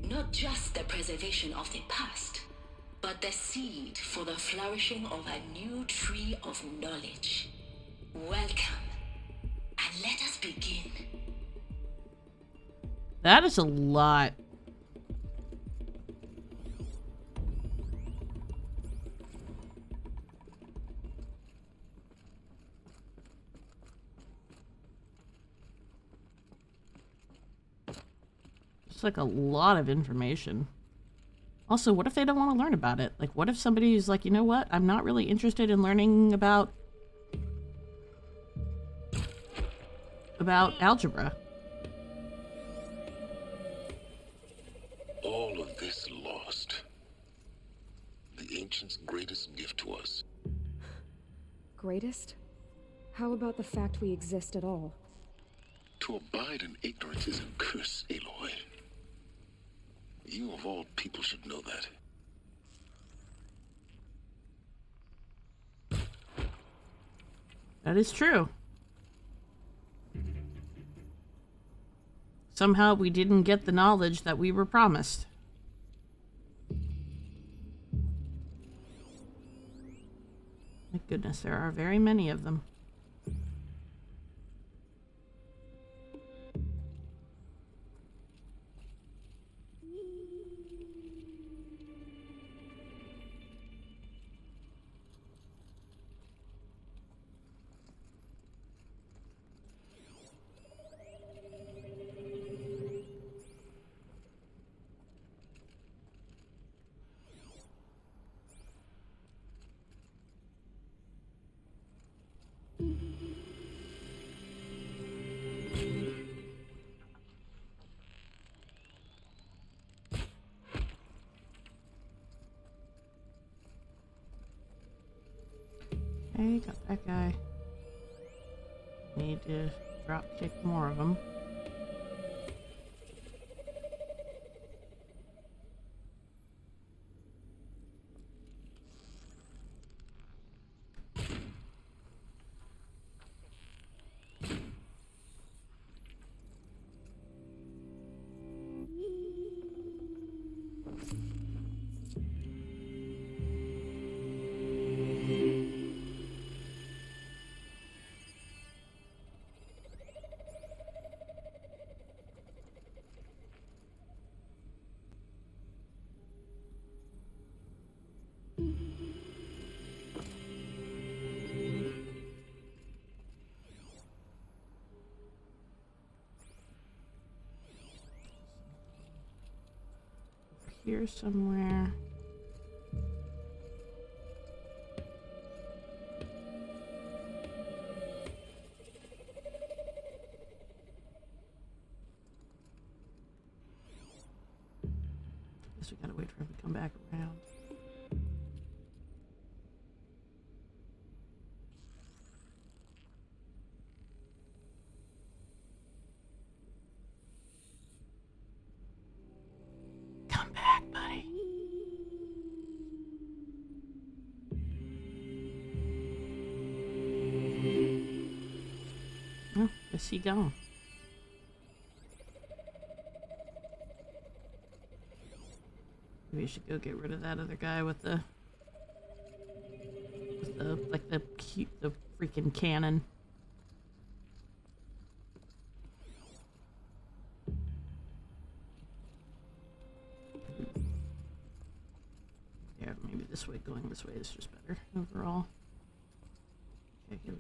Not just the preservation of the past, but the seed for the flourishing of a new tree of knowledge. Welcome, and let us begin. That is a lot. It's like a lot of information. Also, what if they don't want to learn about it? Like, what if somebody's like, you know what? I'm not really interested in learning about algebra. All of this lost. The ancients' greatest gift to us. Greatest? How about the fact we exist at all? To abide in ignorance is a curse, Aloy. You of all people should know that. That is true. Somehow we didn't get the knowledge that we were promised. My goodness, there are very many of them. Okay, got that guy. Need to drop kick more of them. Here somewhere. Guess we gotta wait for him to come back around. Come back, buddy. Oh, guess he gone. Maybe we should go get rid of that other guy with the freaking cannon. Yeah, maybe this way. Going this way is just better overall. Okay, here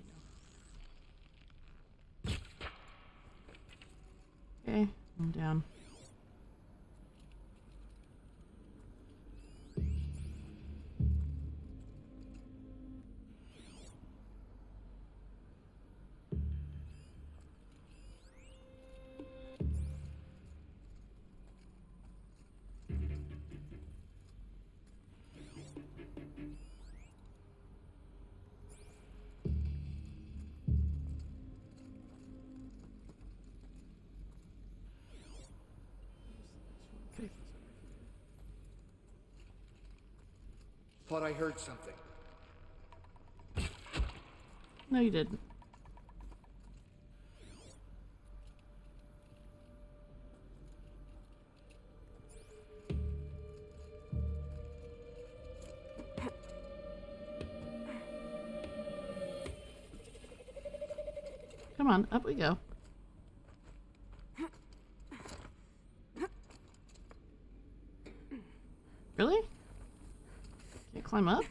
we go. Okay, I'm down. Thought I heard something. No, you didn't. Come on, up we go. Really? Can't climb up?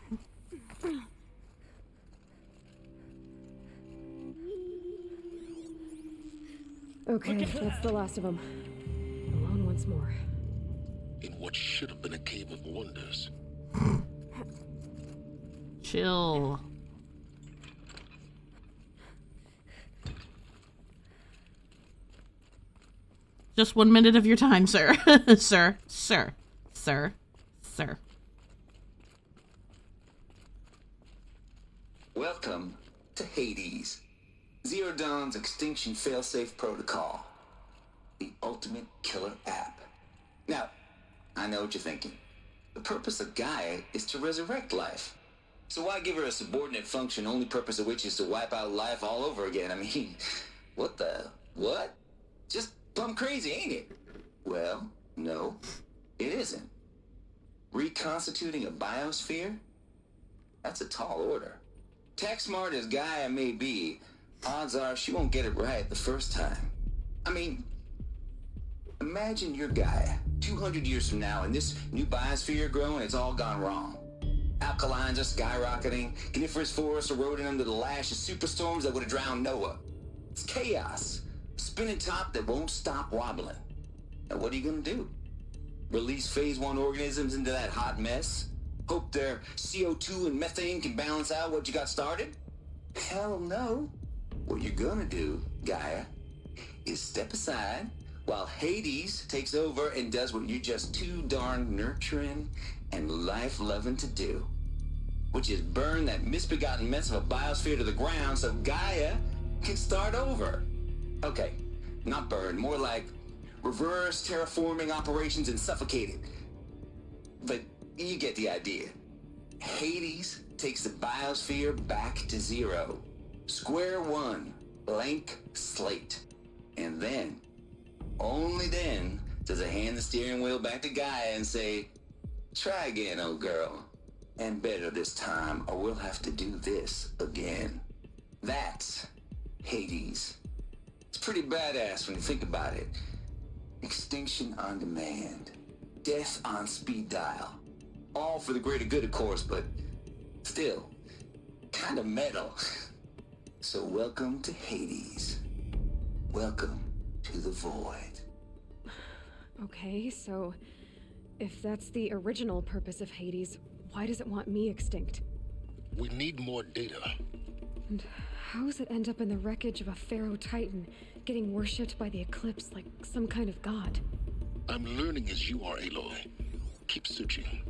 Okay, that's the last of them. Alone once more. In what should have been a cave of wonders. Chill. Just 1 minute of your time, sir. Sir. Welcome to Hades, Zero Dawn's extinction failsafe protocol, the ultimate killer app. Now, I know what you're thinking. The purpose of Gaia is to resurrect life. So why give her a subordinate function, only purpose of which is to wipe out life all over again? I mean, what? Just plumb crazy, ain't it? Well, no, it isn't. Reconstituting a biosphere? That's a tall order. Tech smart as Gaia may be, odds are she won't get it right the first time. I mean, imagine you're Gaia, 200 years from now, and this new biosphere growing, it's all gone wrong. Alkalines are skyrocketing, coniferous forests eroding under the lash of superstorms that would have drowned Noah. It's chaos, a spinning top that won't stop wobbling. Now what are you gonna do? Release phase 1 organisms into that hot mess? Hope their CO2 and methane can balance out what you got started? Hell no. What you're gonna do, Gaia, is step aside while Hades takes over and does what you're just too darn nurturing and life-loving to do, which is burn that misbegotten mess of a biosphere to the ground so Gaia can start over. Okay, not burn, more like reverse terraforming operations and suffocate it. But you get the idea. Hades takes the biosphere back to zero. Square one, blank slate. And then, only then, does it hand the steering wheel back to Gaia and say, try again, old girl. And better this time, or we'll have to do this again. That's Hades. It's pretty badass when you think about it. Extinction on demand. Death on speed dial. All for the greater good, of course, but still, kind of metal. So welcome to Hades. Welcome to the void. Okay, so if that's the original purpose of Hades, why does it want me extinct? We need more data. And how does it end up in the wreckage of a Pharaoh Titan, getting worshipped by the Eclipse like some kind of god? I'm learning as you are, Aloy. Keep searching.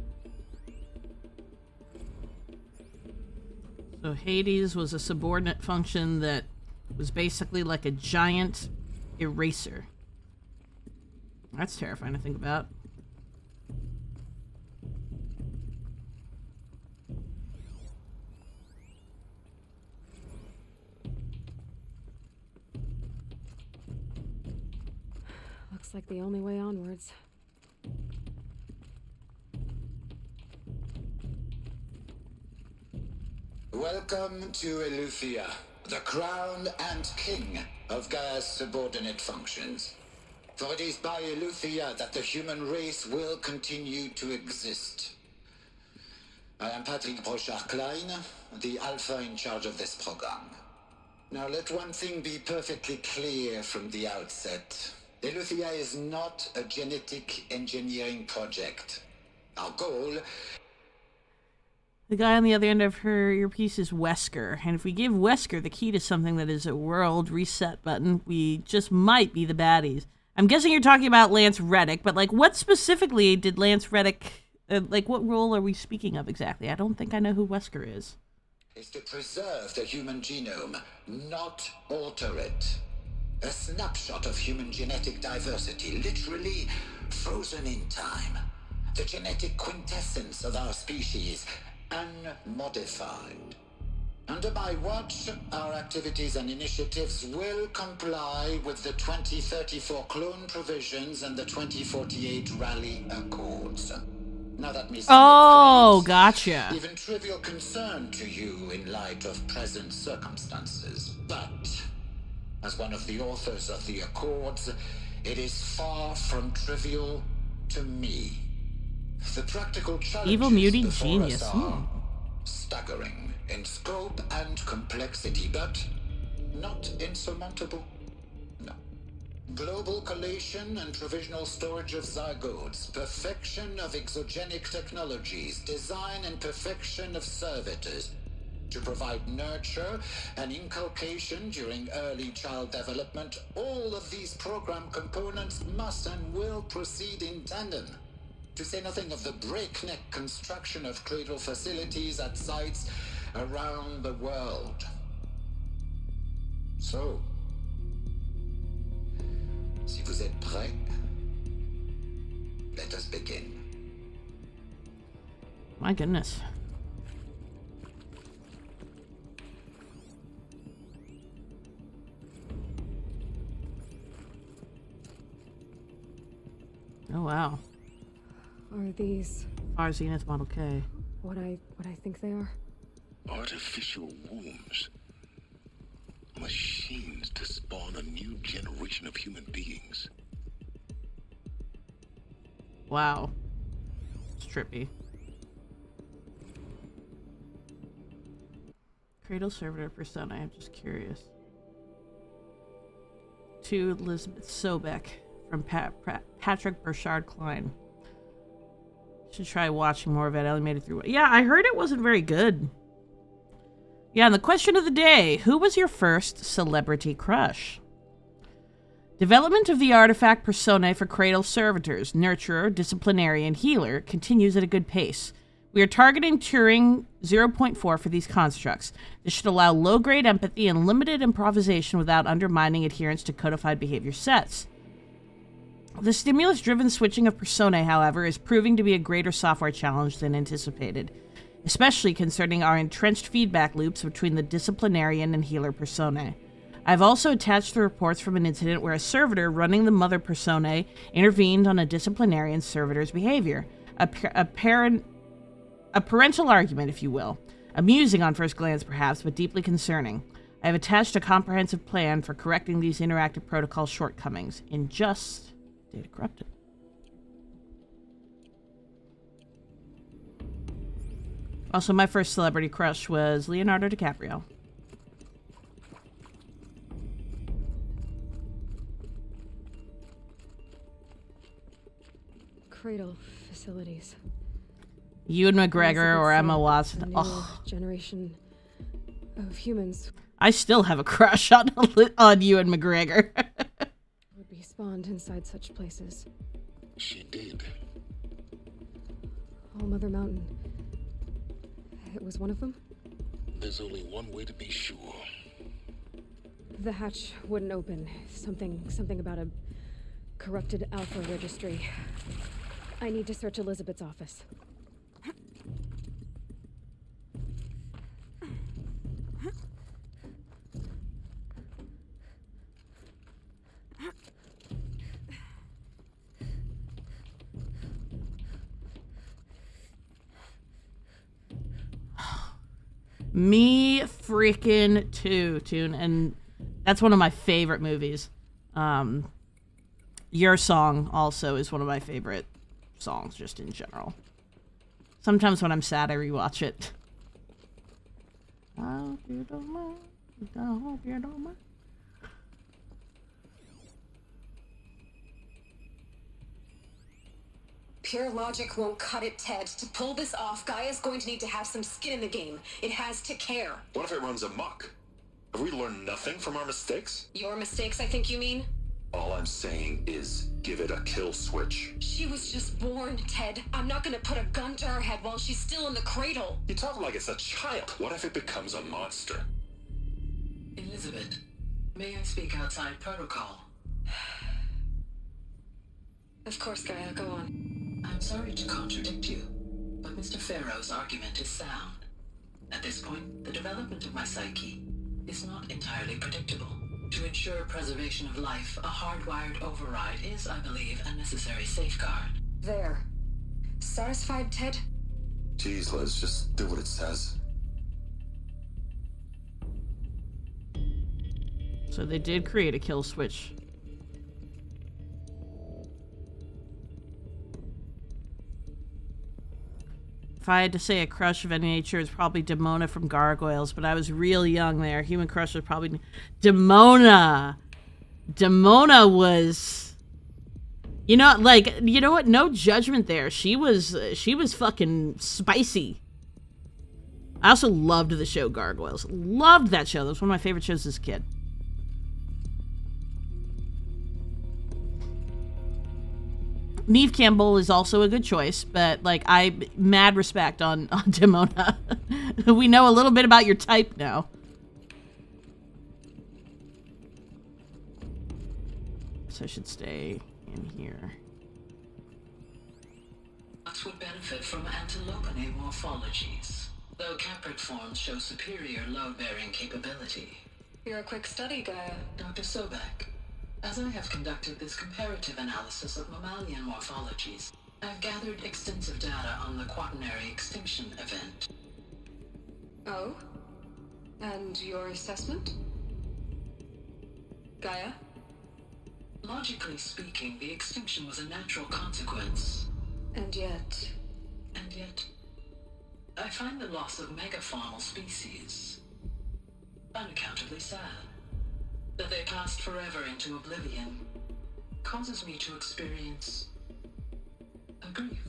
So Hades was a subordinate function that was basically like a giant eraser. That's terrifying to think about. Looks like the only way onwards. Welcome to Eleuthia, the crown and king of Gaia's subordinate functions. For it is by Eleuthia that the human race will continue to exist. I am Patrick Brochard-Klein, the Alpha in charge of this program. Now let one thing be perfectly clear from the outset. Eleuthia is not a genetic engineering project. Our goal... The guy on the other end of her earpiece is Wesker, and if we give Wesker the key to something that is a world reset button, we just might be the baddies. I'm guessing you're talking about Lance Reddick, but, like, what specifically did Lance Reddick... what role are we speaking of exactly? I don't think I know who Wesker is. ...is to preserve the human genome, not alter it. A snapshot of human genetic diversity, literally frozen in time. The genetic quintessence of our species, unmodified. Under my watch, our activities and initiatives will comply with the 2034 clone provisions and the 2048 Raleigh Accords. Now that may seem Gotcha. even trivial concern to you in light of present circumstances, but as one of the authors of the Accords, it is far from trivial to me. The practical challenges Evil mutant before genius. us are staggering in scope and complexity, but not insurmountable. No. Global collation and provisional storage of zygotes, perfection of exogenic technologies, design and perfection of servitors, to provide nurture and inculcation during early child development. All of these program components must and will proceed in tandem. To say nothing of the breakneck construction of cradle facilities at sites around the world. So, si vous êtes prêts, let us begin. My goodness. Oh wow. Are these Our Zenith Model K. what I think they are? Artificial wombs. Machines to spawn a new generation of human beings. Wow. It's trippy. Cradle Servitor Persona, I'm just curious. To Elizabeth Sobek from Patrick Burchard-Klein. Should try watching more of it. I only made it through it. Yeah, I heard it wasn't very good. Yeah, and the question of the day, who was your first celebrity crush? Development of the artifact Personae for Cradle Servitors, Nurturer, Disciplinarian, Healer continues at a good pace. We are targeting Turing 0.4 for these constructs. This should allow low-grade empathy and limited improvisation without undermining adherence to codified behavior sets. The stimulus-driven switching of Personae, however, is proving to be a greater software challenge than anticipated, especially concerning our entrenched feedback loops between the Disciplinarian and Healer Personae. I've also attached the reports from an incident where a servitor running the Mother Personae intervened on a Disciplinarian servitor's behavior. A parental argument, if you will. Amusing on first glance, perhaps, but deeply concerning. I have attached a comprehensive plan for correcting these interactive protocol shortcomings in just Data Corrupted. Also, my first celebrity crush was Leonardo DiCaprio. Cradle facilities. Ewan McGregor or Emma Watson. Oh, generation of humans I still have a crush on Ewan McGregor. would be spawned inside such places. She did. All Mother Mountain. It was one of them? There's only one way to be sure. The hatch wouldn't open. Something about a corrupted Alpha registry. I need to search Elizabeth's office. Me freaking too, Tune. And that's one of my favorite movies. Your Song also is one of my favorite songs, just in general. Sometimes when I'm sad, I rewatch it. I hope you don't mind. I hope you don't mind. Pure logic won't cut it, Ted. To pull this off, Gaia's going to need to have some skin in the game. It has to care. What if it runs amok? Have we learned nothing from our mistakes? Your mistakes, I think you mean? All I'm saying is give it a kill switch. She was just born, Ted. I'm not gonna put a gun to her head while she's still in the cradle. You talk like it's a child. What if it becomes a monster? Elizabeth, may I speak outside protocol? Of course, Gaia, go on. I'm sorry to contradict you, but Mr. Farrow's argument is sound. At this point, the development of my psyche is not entirely predictable. To ensure preservation of life, a hardwired override is, I believe, a necessary safeguard. There. Satisfied, Ted? Jeez, Liz, just do what it says. So they did create a kill switch. If I had to say a crush of any nature, it's probably Demona from Gargoyles, but I was real young there. Human crush was probably Demona. Demona was, you know, like, you know what? No judgment there. She was fucking spicy. I also loved the show Gargoyles. Loved that show. That was one of my favorite shows as a kid. Neve Campbell is also a good choice, but like mad respect on Demona. We know a little bit about your type now. So I should stay in here. What would benefit from antilopinae morphologies, though caprid forms show superior load-bearing capability. You're a quick study, Gaia. Dr. Sobek, as I have conducted this comparative analysis of mammalian morphologies, I've gathered extensive data on the quaternary extinction event. Oh? And your assessment? Gaia? Logically speaking, the extinction was a natural consequence. And yet, I find the loss of megafaunal species unaccountably sad. That they passed forever into oblivion causes me to experience a grief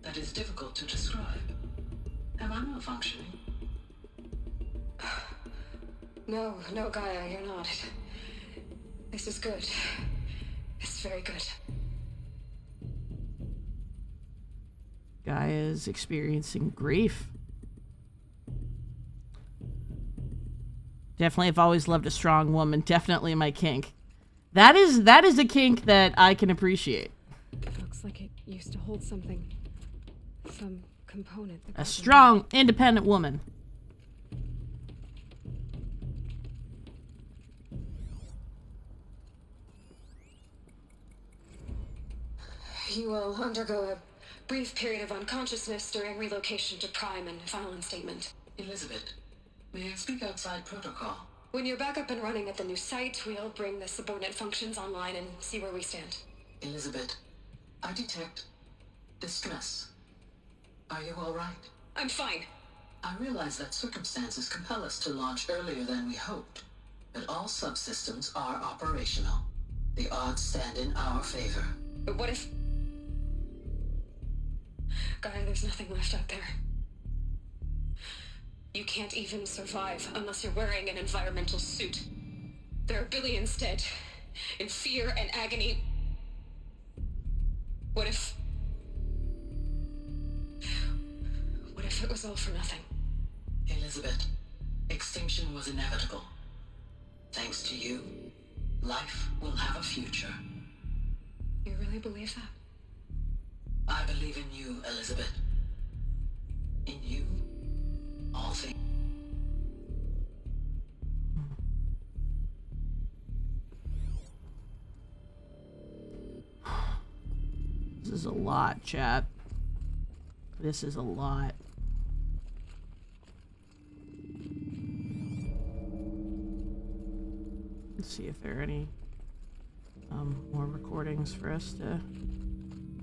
that is difficult to describe. Am I malfunctioning? No, Gaia, you're not. This is good. It's very good. Gaia's experiencing grief. Definitely, I've always loved a strong woman. Definitely my kink. That is a kink that I can appreciate. It looks like it used to hold something. Some component. A strong, independent woman. You will undergo a brief period of unconsciousness during relocation to Prime and final instatement. Elizabeth, may I speak outside protocol? When you're back up and running at the new site, we'll bring the subordinate functions online and see where we stand. Elizabeth, I detect distress. Are you all right? I'm fine. I realize that circumstances compel us to launch earlier than we hoped, but all subsystems are operational. The odds stand in our favor. But what if... Gaia, there's nothing left out there. You can't even survive unless you're wearing an environmental suit. There are billions dead, in fear and agony. What if it was all for nothing? Elizabeth, extinction was inevitable. Thanks to you, life will have a future. You really believe that? I believe in you, Elizabeth. In you, all things. This is a lot, chat. This is a lot. Let's see if there are any more recordings for us to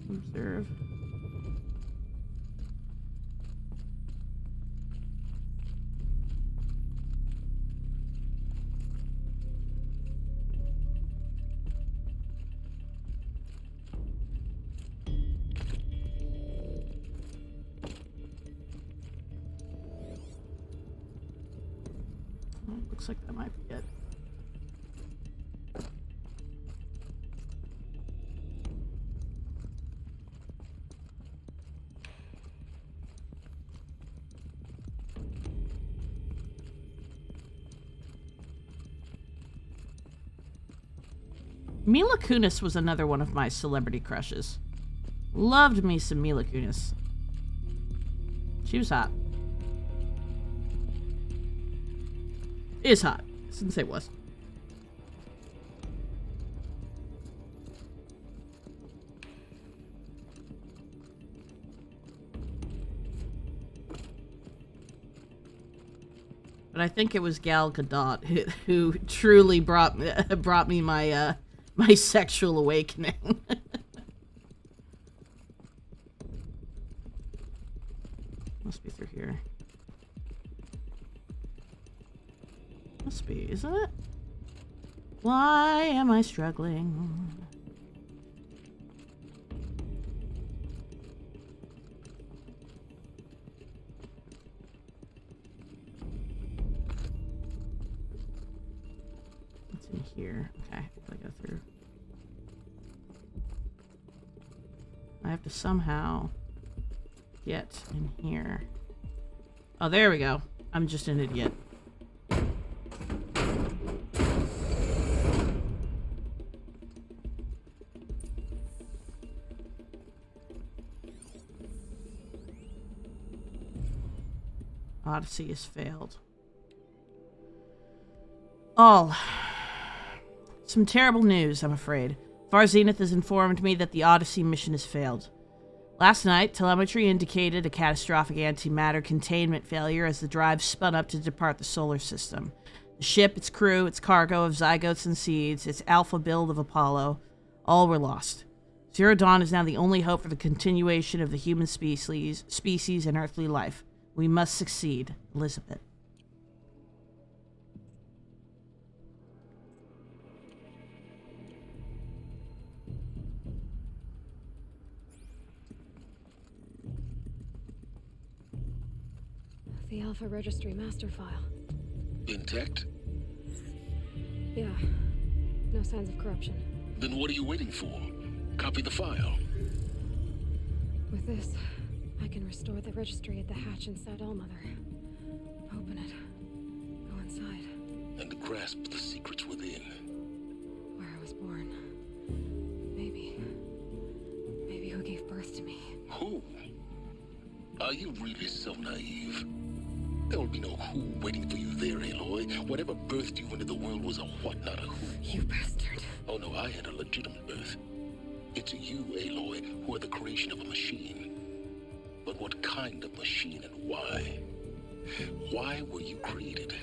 observe. looks like that might be it. Mila Kunis was another one of my celebrity crushes. Loved me some Mila Kunis. She was hot. Is hot. I didn't say was. But I think it was Gal Gadot who truly brought me my my sexual awakening. Must be through here. Must be, isn't it? Why am I struggling? What's in here? Okay, I gotta go through. I have to somehow get in here. Oh, there we go. I'm just an idiot. Odyssey has failed. All. Some terrible news, I'm afraid. Far Zenith has informed me that the Odyssey mission has failed. Last night, telemetry indicated a catastrophic antimatter containment failure as the drive spun up to depart the solar system. The ship, its crew, its cargo of zygotes and seeds, its alpha build of Apollo, all were lost. Zero Dawn is now the only hope for the continuation of the human species and earthly life. We must succeed, Elizabeth. The Alpha Registry master file. Intact? Yeah. No signs of corruption. Then what are you waiting for? Copy the file. With this, I can restore the registry at the hatch inside Allmother. Open it. Go inside. And grasp the secrets within. Where I was born. Maybe who gave birth to me. Who? Are you really so naive? There will be no who waiting for you there, Aloy. Whatever birthed you into the world was a what, not a who. You bastard. Oh no, I had a legitimate birth. It's you, Aloy, who are the creation of a machine. But what kind of machine and why? Why were you created?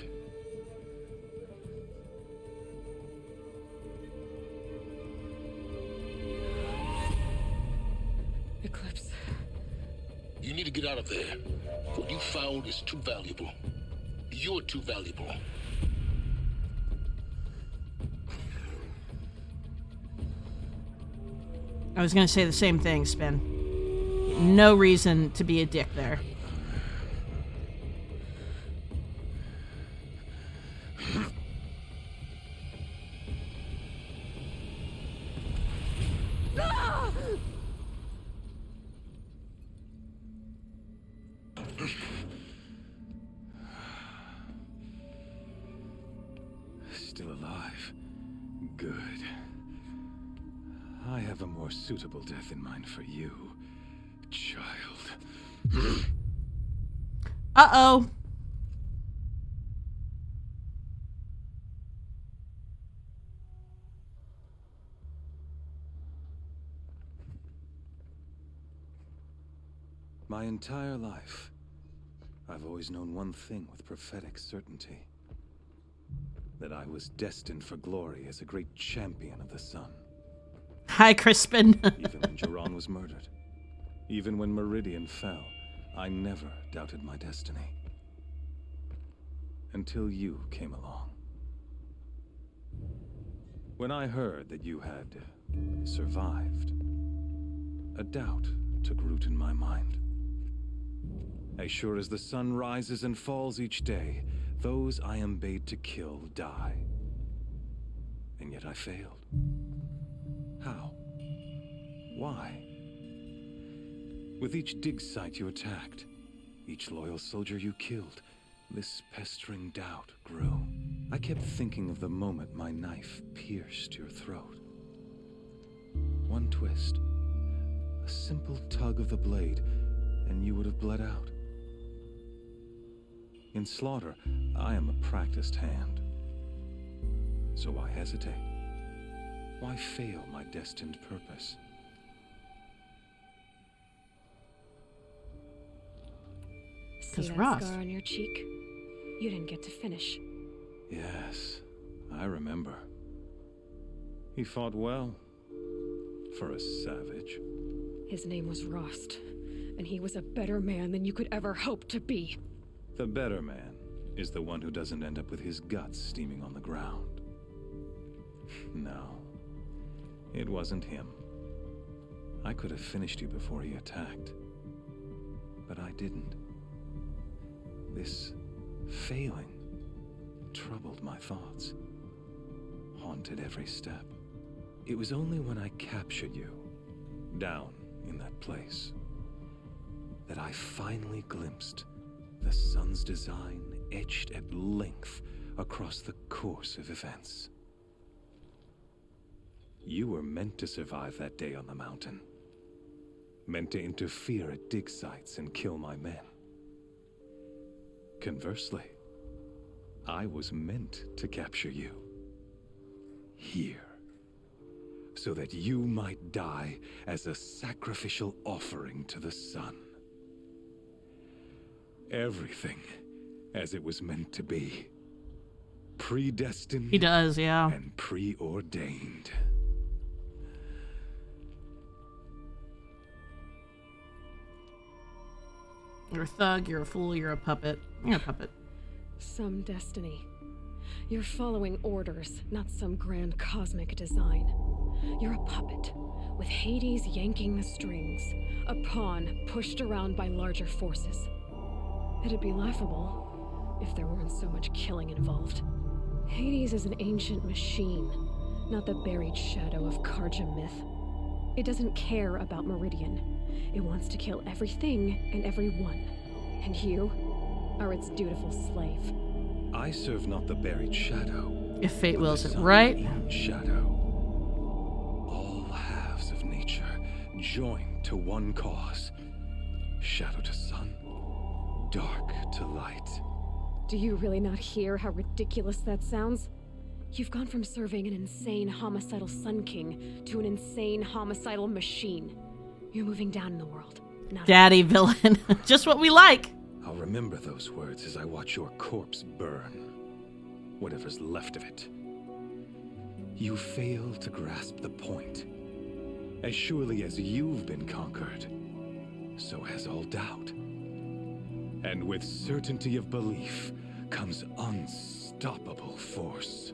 Eclipse. You need to get out of there. What you found is too valuable. You're too valuable. I was gonna say the same thing, Spin. No reason to be a dick there. Still alive. Good. I have a more suitable death in mind for you, child. Uh-oh. My entire life, I've always known one thing with prophetic certainty. That I was destined for glory as a great champion of the sun. Hi, Crispin. Even when Jiran was murdered, even when Meridian fell, I never doubted my destiny. Until you came along. When I heard that you had survived, a doubt took root in my mind. As sure as the sun rises and falls each day, Those I am bade to kill die. And yet I failed. How? Why? With each dig site you attacked, each loyal soldier you killed, this pestering doubt grew. I kept thinking of the moment my knife pierced your throat. One twist, a simple tug of the blade, and you would have bled out. In slaughter, I am a practiced hand. So why hesitate? Why fail my destined purpose? See that scar on your cheek? You didn't get to finish. Yes, I remember. He fought well. For a savage. His name was Rost, and he was a better man than you could ever hope to be. The better man is the one who doesn't end up with his guts steaming on the ground. No, it wasn't him. I could have finished you before he attacked. But I didn't. This failing troubled my thoughts, haunted every step. It was only when I captured you, down in that place, that I finally glimpsed the sun's design etched at length across the course of events. You were meant to survive that day on the mountain, meant to interfere at dig sites and kill my men. Conversely, I was meant to capture you, here, so that you might die as a sacrificial offering to the sun. Everything as it was meant to be. Predestined. He does, yeah. And preordained. You're a thug, you're a fool, you're a puppet. You're a puppet. Some destiny. You're following orders, not some grand cosmic design. You're a puppet, with Hades yanking the strings, a pawn pushed around by larger forces. It'd be laughable if there weren't so much killing involved. Hades is an ancient machine, not the buried shadow of Karja myth. It doesn't care about Meridian. It wants to kill everything and everyone. And you are its dutiful slave. I serve not the buried shadow. If fate wills it, right? Shadow. All halves of nature joined to one cause. Shadow to sun, dark to light. Do you really not hear how ridiculous that sounds? You've gone from serving an insane homicidal Sun King to an insane homicidal machine. You're moving down in the world. Daddy villain. Just what we like. I'll remember those words as I watch your corpse burn. Whatever's left of it. You fail to grasp the point. As surely as you've been conquered, so has all doubt. And with certainty of belief comes unstoppable force.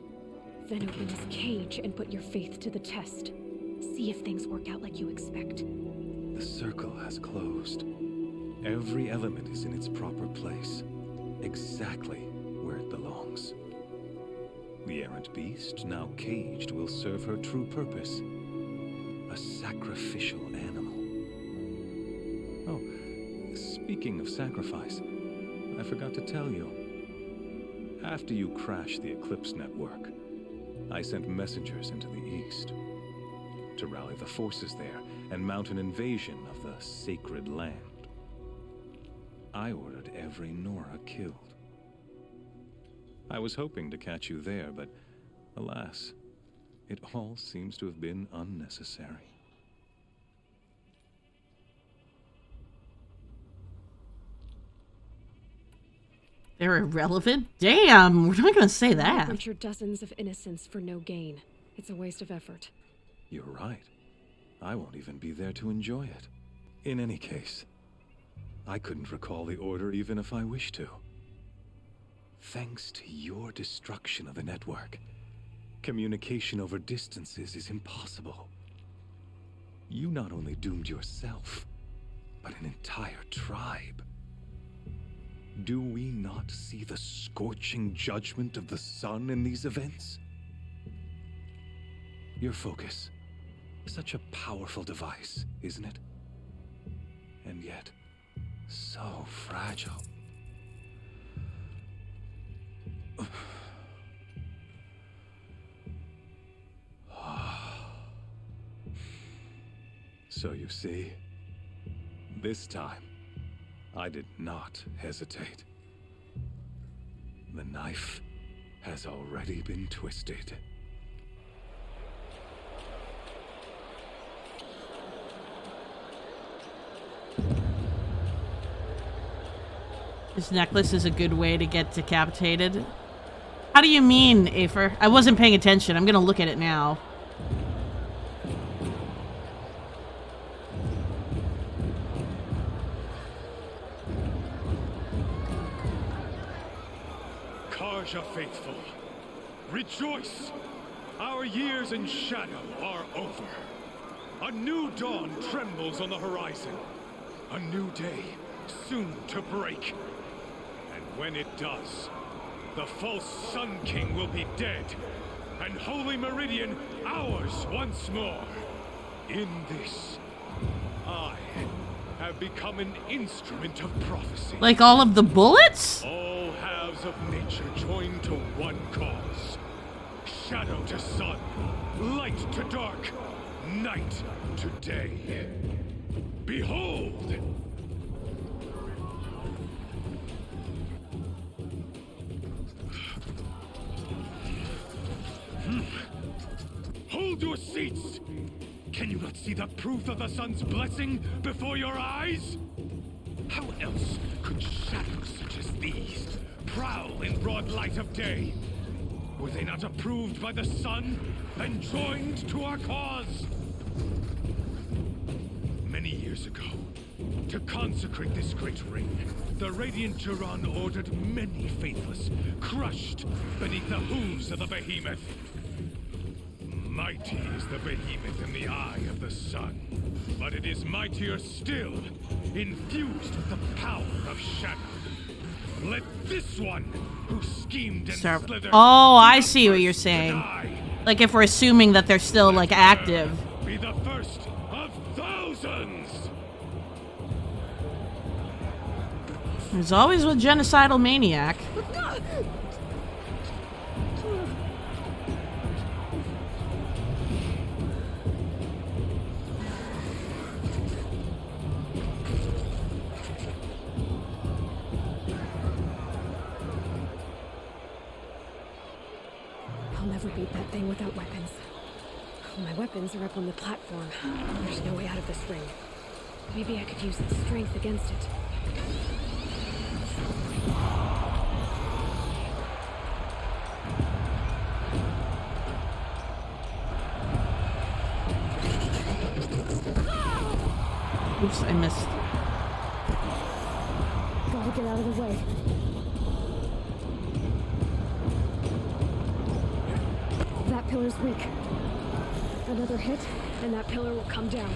Then open this cage and put your faith to the test. See if things work out like you expect. The circle has closed. Every element is in its proper place, exactly where it belongs. The errant beast, now caged, will serve her true purpose. A sacrificial animal. Oh, speaking of sacrifice, I forgot to tell you. After you crashed the Eclipse network, I sent messengers into the east to rally the forces there and mount an invasion of the sacred land. I ordered every Nora killed. I was hoping to catch you there, but alas, it all seems to have been unnecessary. They're irrelevant? Damn, we're not gonna say that. Butcher dozens of innocents for no gain. It's a waste of effort. You're right. I won't even be there to enjoy it. In any case, I couldn't recall the order even if I wished to. Thanks to your destruction of the network, communication over distances is impossible. You not only doomed yourself, but an entire tribe. Do we not see the scorching judgment of the sun in these events? Your focus. Such a powerful device, isn't it? And yet, so fragile. So you see, this time, I did not hesitate. The knife has already been twisted. This necklace is a good way to get decapitated. How do you mean, Afer? I wasn't paying attention. I'm gonna look at it now. Carja faithful, rejoice! Our years in shadow are over. A new dawn trembles on the horizon. A new day soon to break. And when it does, the false Sun King will be dead, and Holy Meridian ours once more. In this, I have become an instrument of prophecy. Like all of the bullets? All halves of nature join to one cause. Shadow to sun, light to dark, night to day. Behold! Hold your seats! Can you not see the proof of the sun's blessing before your eyes? How else could shadows such as these prowl in broad light of day? Were they not approved by the sun and joined to our cause? Many years ago, to consecrate this great ring, the Radiant Turan ordered many faithless, crushed beneath the hooves of the behemoth. Mighty is the behemoth in the eye of the sun, but it is mightier still, infused with the power of shadow. Let this one, who schemed and slithered... Oh, I see what you're saying. Like if we're assuming that they're still, like, active. Be the first of thousands! There's always a genocidal maniac. I'll never beat that thing without weapons. My weapons are up on the platform. There's no way out of this ring. Maybe I could use its strength against it. Oops, I missed. Gotta get out of the way. That pillar's weak. Another hit, and that pillar will come down.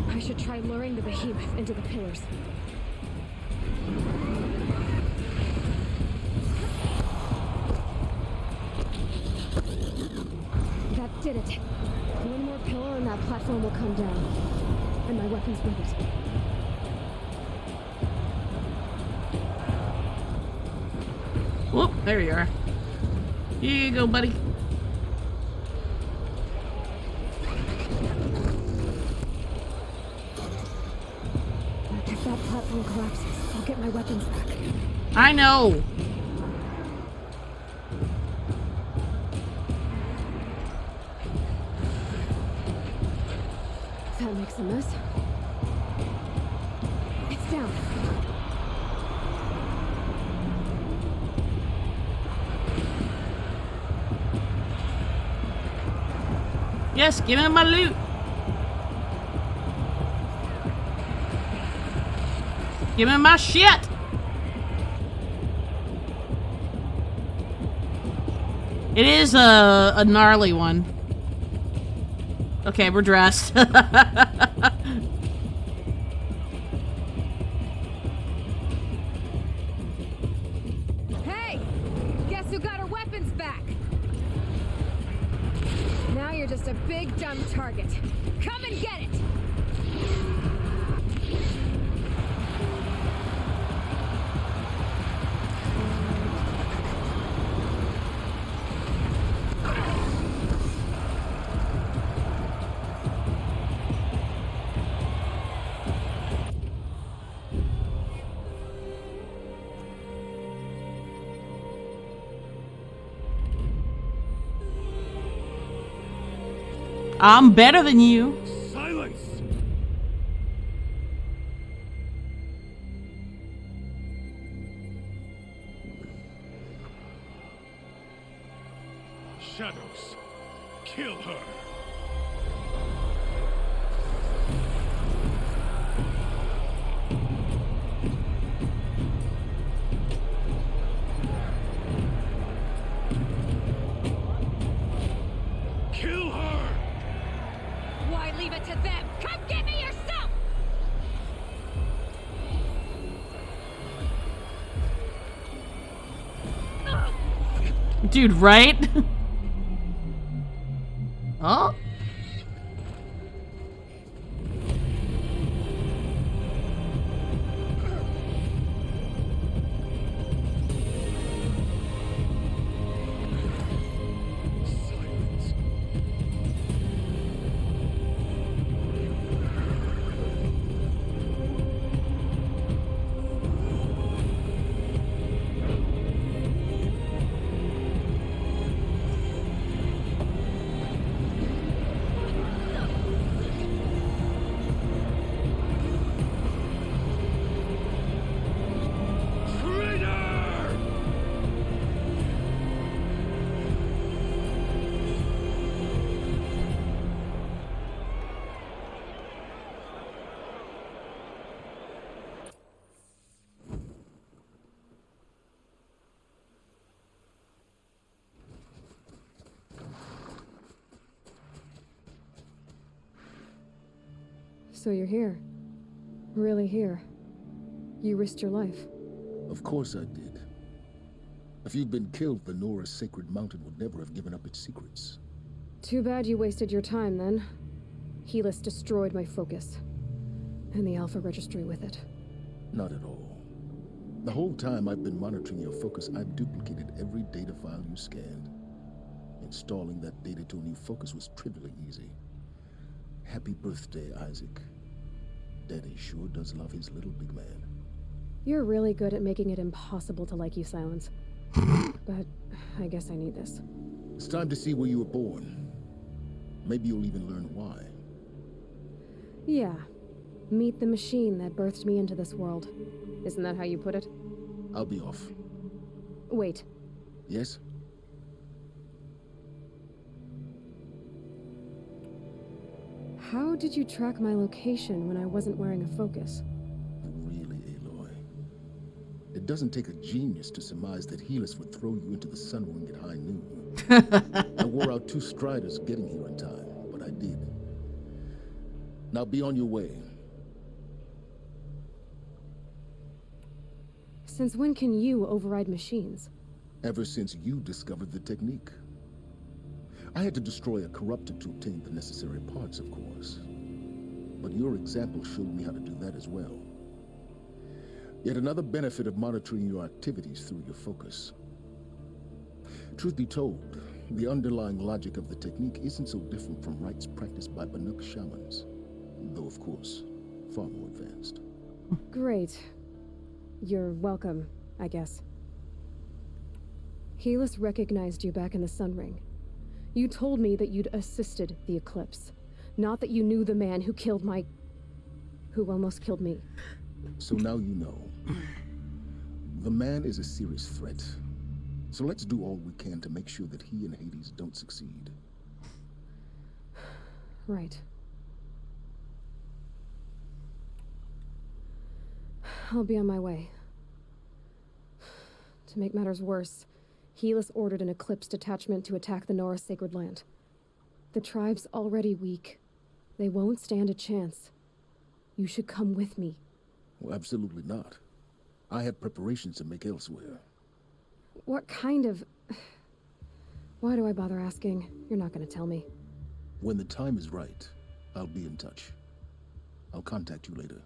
I should try luring the behemoth into the pillars. That did it. One more pillar and that platform will come down. And my weapons with it. Whoop, there you are. Here you go, buddy. If that platform collapses, I'll get my weapons back. I know. That makes a mess. It's down. Yes, give me my loot. Give me my shit. It is a gnarly one. Okay, we're dressed. Hey! Guess who got her weapons back? Now you're just a big dumb target. Come and get it! I'm better than you. Silence! Shadows, kill her. Kill her! Why leave it to them? Come get me yourself! Dude, right? Oh? So you're here. Really here. You risked your life. Of course I did. If you'd been killed, the Nora's sacred mountain would never have given up its secrets. Too bad you wasted your time then. Helis destroyed my focus. And the Alpha Registry with it. Not at all. The whole time I've been monitoring your focus, I've duplicated every data file you scanned. Installing that data to a new focus was trivially easy. Happy birthday, Isaac. Daddy sure does love his little big man. You're really good at making it impossible to like you, Silence. But I guess I need this. It's time to see where you were born. Maybe you'll even learn why. Yeah. Meet the machine that birthed me into this world. Isn't that how you put it? I'll be off. Wait. Yes? How did you track my location when I wasn't wearing a focus? Really, Aloy? It doesn't take a genius to surmise that Helis would throw you into the sun ring at high noon. I wore out 2 striders getting here in time, but I did. Now be on your way. Since when can you override machines? Ever since you discovered the technique. I had to destroy a corruptor to obtain the necessary parts, of course. But your example showed me how to do that as well. Yet another benefit of monitoring your activities through your focus. Truth be told, the underlying logic of the technique isn't so different from rites practiced by Banuk shamans, though of course, far more advanced. Great. You're welcome, I guess. Helis recognized you back in the Sun Ring. You told me that you'd assisted the Eclipse, not that you knew the man who killed who almost killed me. So now you know. The man is a serious threat. So let's do all we can to make sure that he and Hades don't succeed. Right. I'll be on my way. To make matters worse, Helis ordered an Eclipse detachment to attack the Nora Sacred Land. The tribe's already weak. They won't stand a chance. You should come with me. Well, absolutely not. I have preparations to make elsewhere. What kind of... Why do I bother asking? You're not going to tell me. When the time is right, I'll be in touch. I'll contact you later.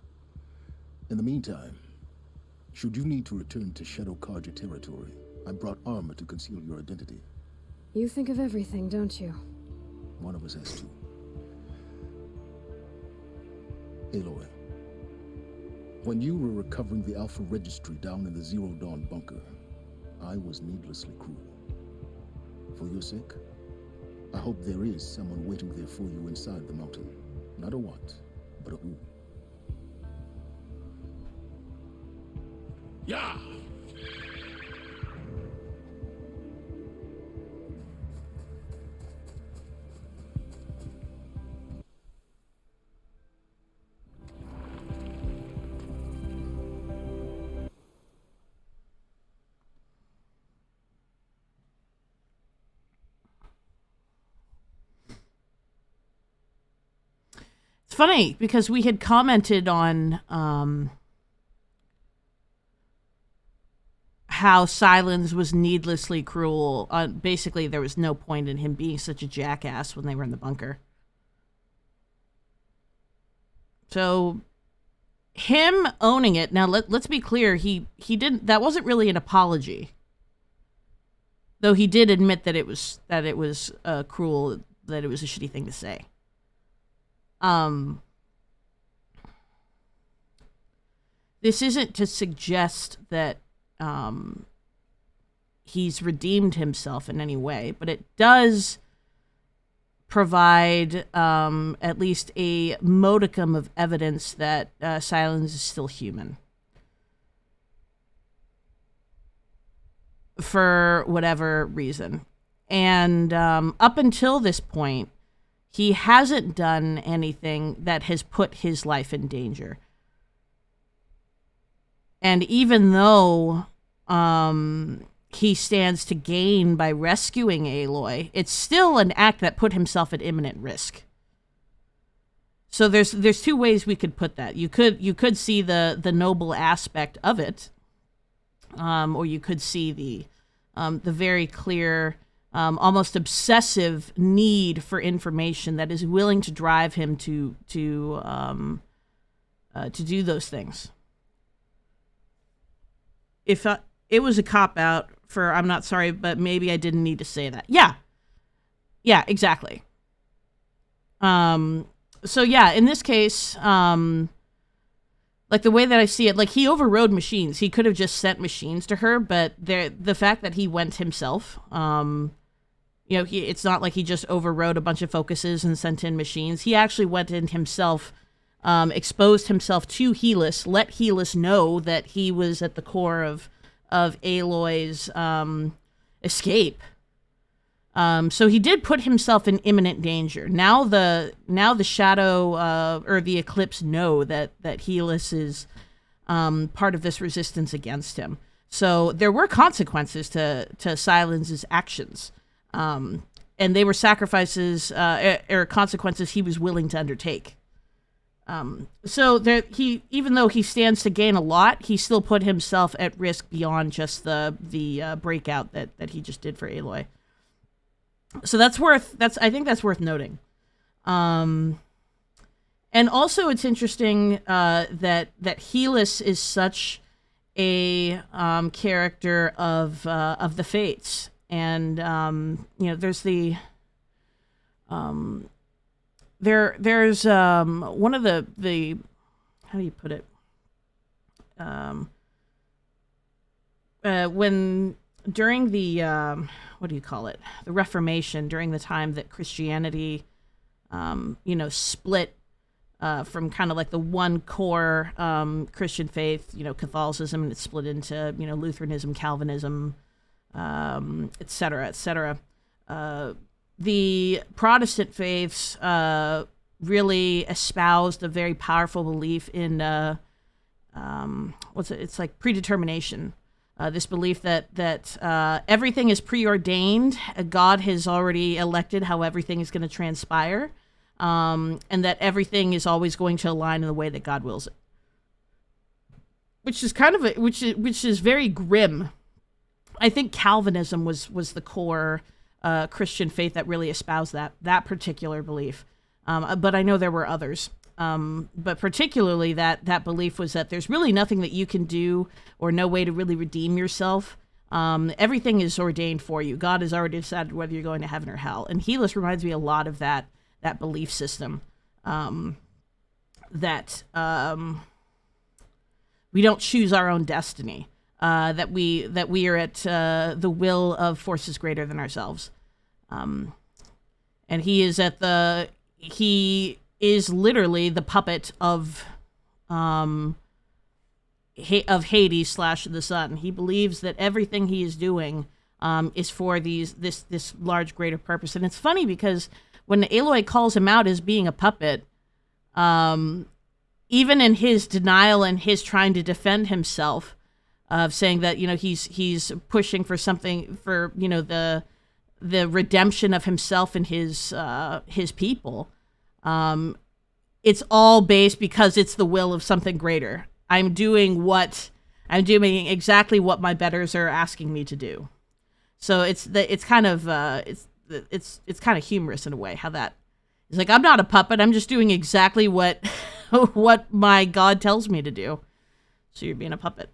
In the meantime, should you need to return to Shadow Carja territory, I brought armor to conceal your identity. You think of everything, don't you? One of us has to. Aloy, when you were recovering the Alpha Registry down in the Zero Dawn bunker, I was needlessly cruel. For your sake, I hope there is someone waiting there for you inside the mountain. Not a what, but a who. Yeah! It's funny because we had commented on how Sylens was needlessly cruel. Basically, there was no point in him being such a jackass when they were in the bunker. So, him owning it. Now, let's be clear. He didn't. That wasn't really an apology. Though he did admit that it was cruel. That it was a shitty thing to say. This isn't to suggest that he's redeemed himself in any way, but it does provide at least a modicum of evidence that Sylens is still human. For whatever reason. And up until this point, he hasn't done anything that has put his life in danger. And even though he stands to gain by rescuing Aloy, it's still an act that put himself at imminent risk. So there's two ways we could put that. You could see the noble aspect of it, or you could see the very clear, almost obsessive need for information that is willing to drive him to do those things. If it was a cop-out for, I'm not sorry, but maybe I didn't need to say that. Yeah, exactly. So yeah, in this case, like the way that I see it, like he overrode machines. He could have just sent machines to her, but the fact that he went himself, it's not like he just overrode a bunch of focuses and sent in machines. He actually went in himself, exposed himself to Helis, let Helis know that he was at the core of Aloy's escape. So he did put himself in imminent danger. Now the Shadow or the Eclipse know that Helis is part of this resistance against him. So there were consequences to Sylens' actions. And they were sacrifices or consequences he was willing to undertake. So even though he stands to gain a lot, he still put himself at risk beyond just the breakout that he just did for Aloy. So I think that's worth noting. And also it's interesting that Helis is such a character of the Fates. And there's the there's one of the how do you put it, when during the what do you call it, the Reformation, during the time that Christianity split from kind of like the one core Christian faith, Catholicism, and it split into Lutheranism, Calvinism, et cetera. The Protestant faiths really espoused a very powerful belief in it's like predetermination. This belief that everything is preordained, God has already elected how everything is going to transpire, and that everything is always going to align in the way that God wills it. Which is kind of which is very grim. I think Calvinism was the core Christian faith that really espoused that particular belief. But I know there were others. But particularly that belief was that there's really nothing that you can do or no way to really redeem yourself. Everything is ordained for you. God has already decided whether you're going to heaven or hell. And Helis reminds me a lot of that belief system. That we don't choose our own destiny. That we are at the will of forces greater than ourselves. And he is literally the puppet of Hades / the sun. He believes that everything he is doing is for this large greater purpose. And it's funny because when Aloy calls him out as being a puppet, even in his denial and his trying to defend himself, of saying that he's pushing for something for the redemption of himself and his people. It's all based because it's the will of something greater. I'm doing exactly what my betters are asking me to do. So it's kind of humorous in a way how that is like, I'm not a puppet. I'm just doing exactly what my God tells me to do. So you're being a puppet.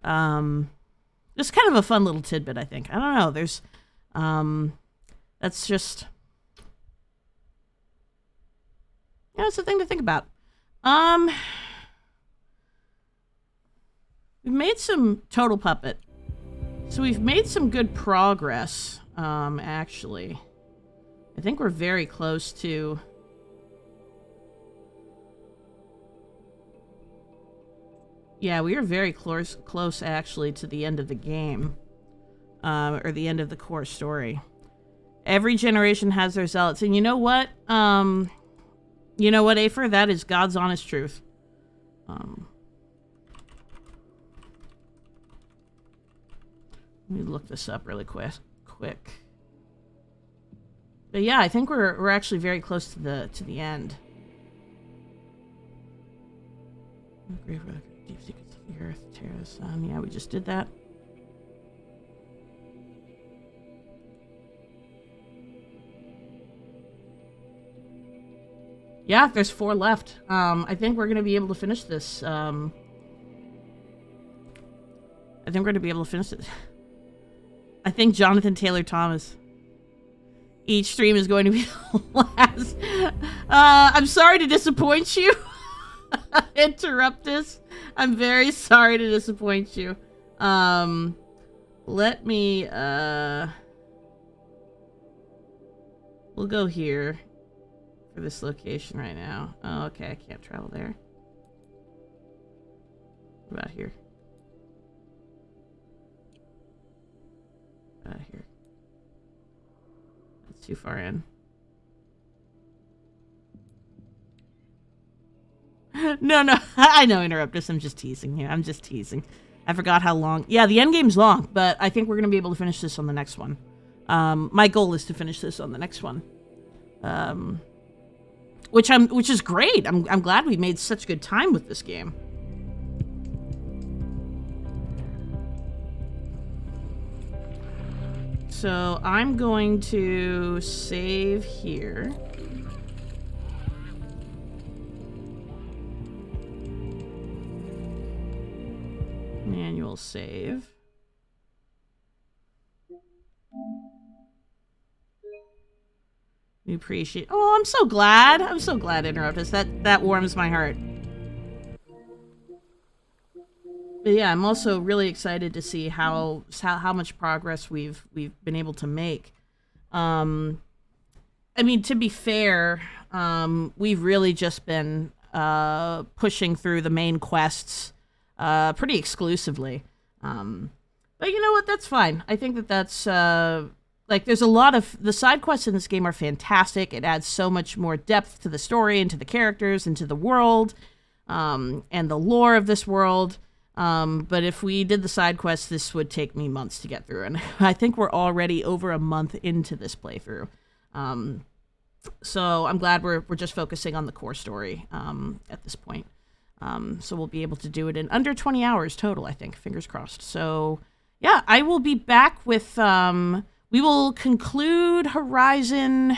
Just kind of a fun little tidbit, I think. I don't know. There's that's just it's a thing to think about. We've made some total puppet. So we've made some good progress, actually. I think we're very close to yeah, we are very close actually to the end of the game, or the end of the core story. Every generation has their zealots, and you know what? Afer? That is God's honest truth. Let me look this up really quick. But yeah, I think we're actually very close to the end. Deep secrets of the earth, tear the sun. Yeah, we just did that. Yeah, there's 4 left. I think we're gonna be able to finish this. I think we're gonna be able to finish it. I think Jonathan Taylor Thomas. Each stream is going to be the last. I'm sorry to disappoint you. Interruptus. I'm very sorry to disappoint you. Let me we'll go here for this location right now. Oh, okay, I can't travel there. What about here? Here. That's too far in. No, I know, Interruptus. I'm just teasing you. I'm just teasing. I forgot how long. Yeah, the end game's long, but I think we're going to be able to finish this on the next one. My goal is to finish this on the next one. Which is great. I'm glad we made such good time with this game. So I'm going to save here. Manual save. We appreciate. Oh, I'm so glad. I'm so glad, Interruptus. That warms my heart. But yeah, I'm also really excited to see how much progress we've been able to make. I mean, to be fair, we've really just been pushing through the main quests pretty exclusively. But you know what? That's fine. I think that's there's a lot of the side quests in this game are fantastic. It adds so much more depth to the story and to the characters and to the world, and the lore of this world. But if we did the side quests, this would take me months to get through. And I think we're already over a month into this playthrough. So I'm glad we're just focusing on the core story at this point. So we'll be able to do it in under 20 hours total, I think. Fingers crossed. So, yeah, I will be back with... we will conclude Horizon...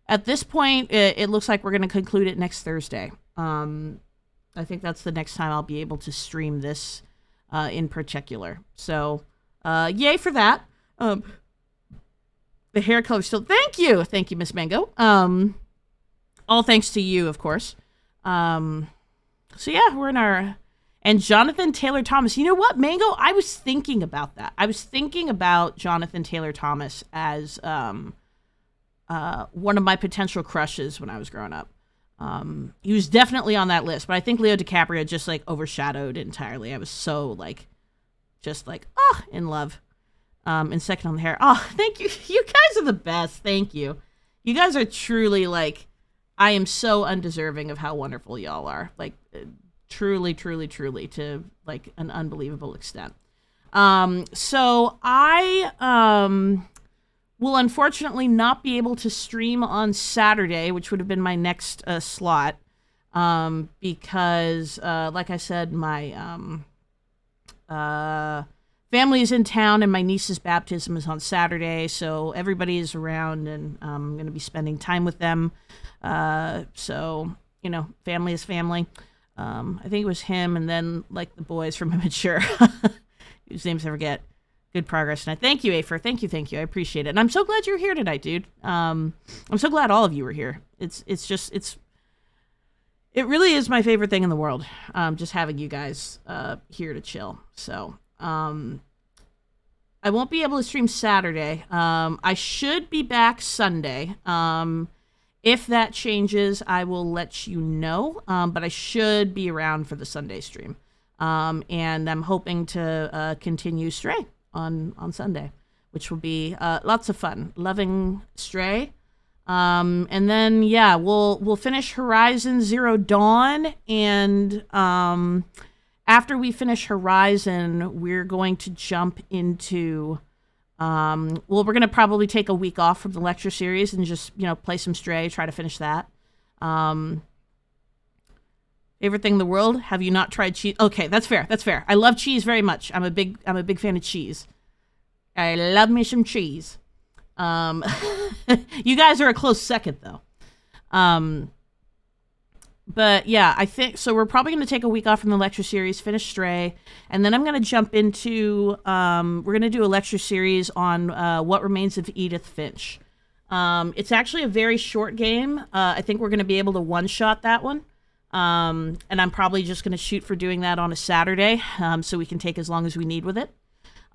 at this point, it looks like we're going to conclude it next Thursday. I think that's the next time I'll be able to stream this in particular. So, yay for that. The hair color still... Thank you, Miss Mango. All thanks to you, of course. So yeah, we're in our... And Jonathan Taylor Thomas. You know what, Mango? I was thinking about that. I was thinking about Jonathan Taylor Thomas as one of my potential crushes when I was growing up. He was definitely on that list, but I think Leo DiCaprio just like overshadowed entirely. I was so in love. And second on the hair. Oh, thank you. You guys are the best. Thank you. You guys are truly I am so undeserving of how wonderful y'all are. Truly, truly, truly, to an unbelievable extent. So I will unfortunately not be able to stream on Saturday, which would have been my next slot, because, like I said, my family is in town and my niece's baptism is on Saturday, so everybody is around and I'm going to be spending time with them. So, family is family. I think it was him and then the boys from Immature, whose names I forget. Good progress tonight. Thank you, Afer. Thank you. I appreciate it. And I'm so glad you're here tonight, dude. I'm so glad all of you were here. It really is my favorite thing in the world. Just having you guys here to chill. So, I won't be able to stream Saturday. I should be back Sunday. If that changes, I will let you know. But I should be around for the Sunday stream. And I'm hoping to continue Stray on Sunday, which will be lots of fun. Loving Stray. And then, yeah, we'll finish Horizon Zero Dawn. And after we finish Horizon, we're going to jump into... we're going to probably take a week off from the lecture series and just, play some Stray, try to finish that. Favorite thing in the world? Have you not tried cheese? Okay, that's fair. I love cheese very much. I'm a big fan of cheese. I love me some cheese. You guys are a close second, though. But yeah, I think so. We're probably going to take a week off from the lecture series, finish Stray, and then I'm going to jump into. We're going to do a lecture series on What Remains of Edith Finch. It's actually a very short game. I think we're going to be able to one-shot that one, and I'm probably just going to shoot for doing that on a Saturday, so we can take as long as we need with it.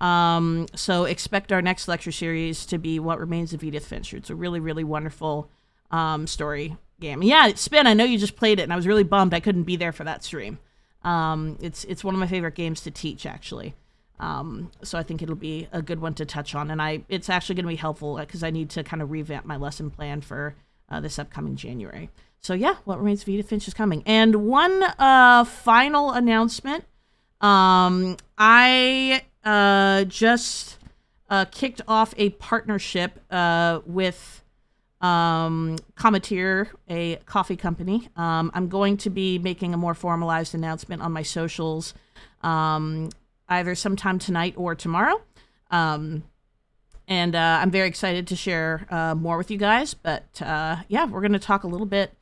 So expect our next lecture series to be What Remains of Edith Finch. It's a really, really wonderful story game. Yeah, Spin, I know you just played it, and I was really bummed I couldn't be there for that stream. It's one of my favorite games to teach, actually. So I think it'll be a good one to touch on, and it's actually going to be helpful because I need to kind of revamp my lesson plan for this upcoming January. So yeah, What Remains of Edith Finch is coming. And one final announcement. I just kicked off a partnership with Cometeer, a coffee company. I'm going to be making a more formalized announcement on my socials either sometime tonight or tomorrow. And I'm very excited to share more with you guys. But yeah, we're going to talk a little bit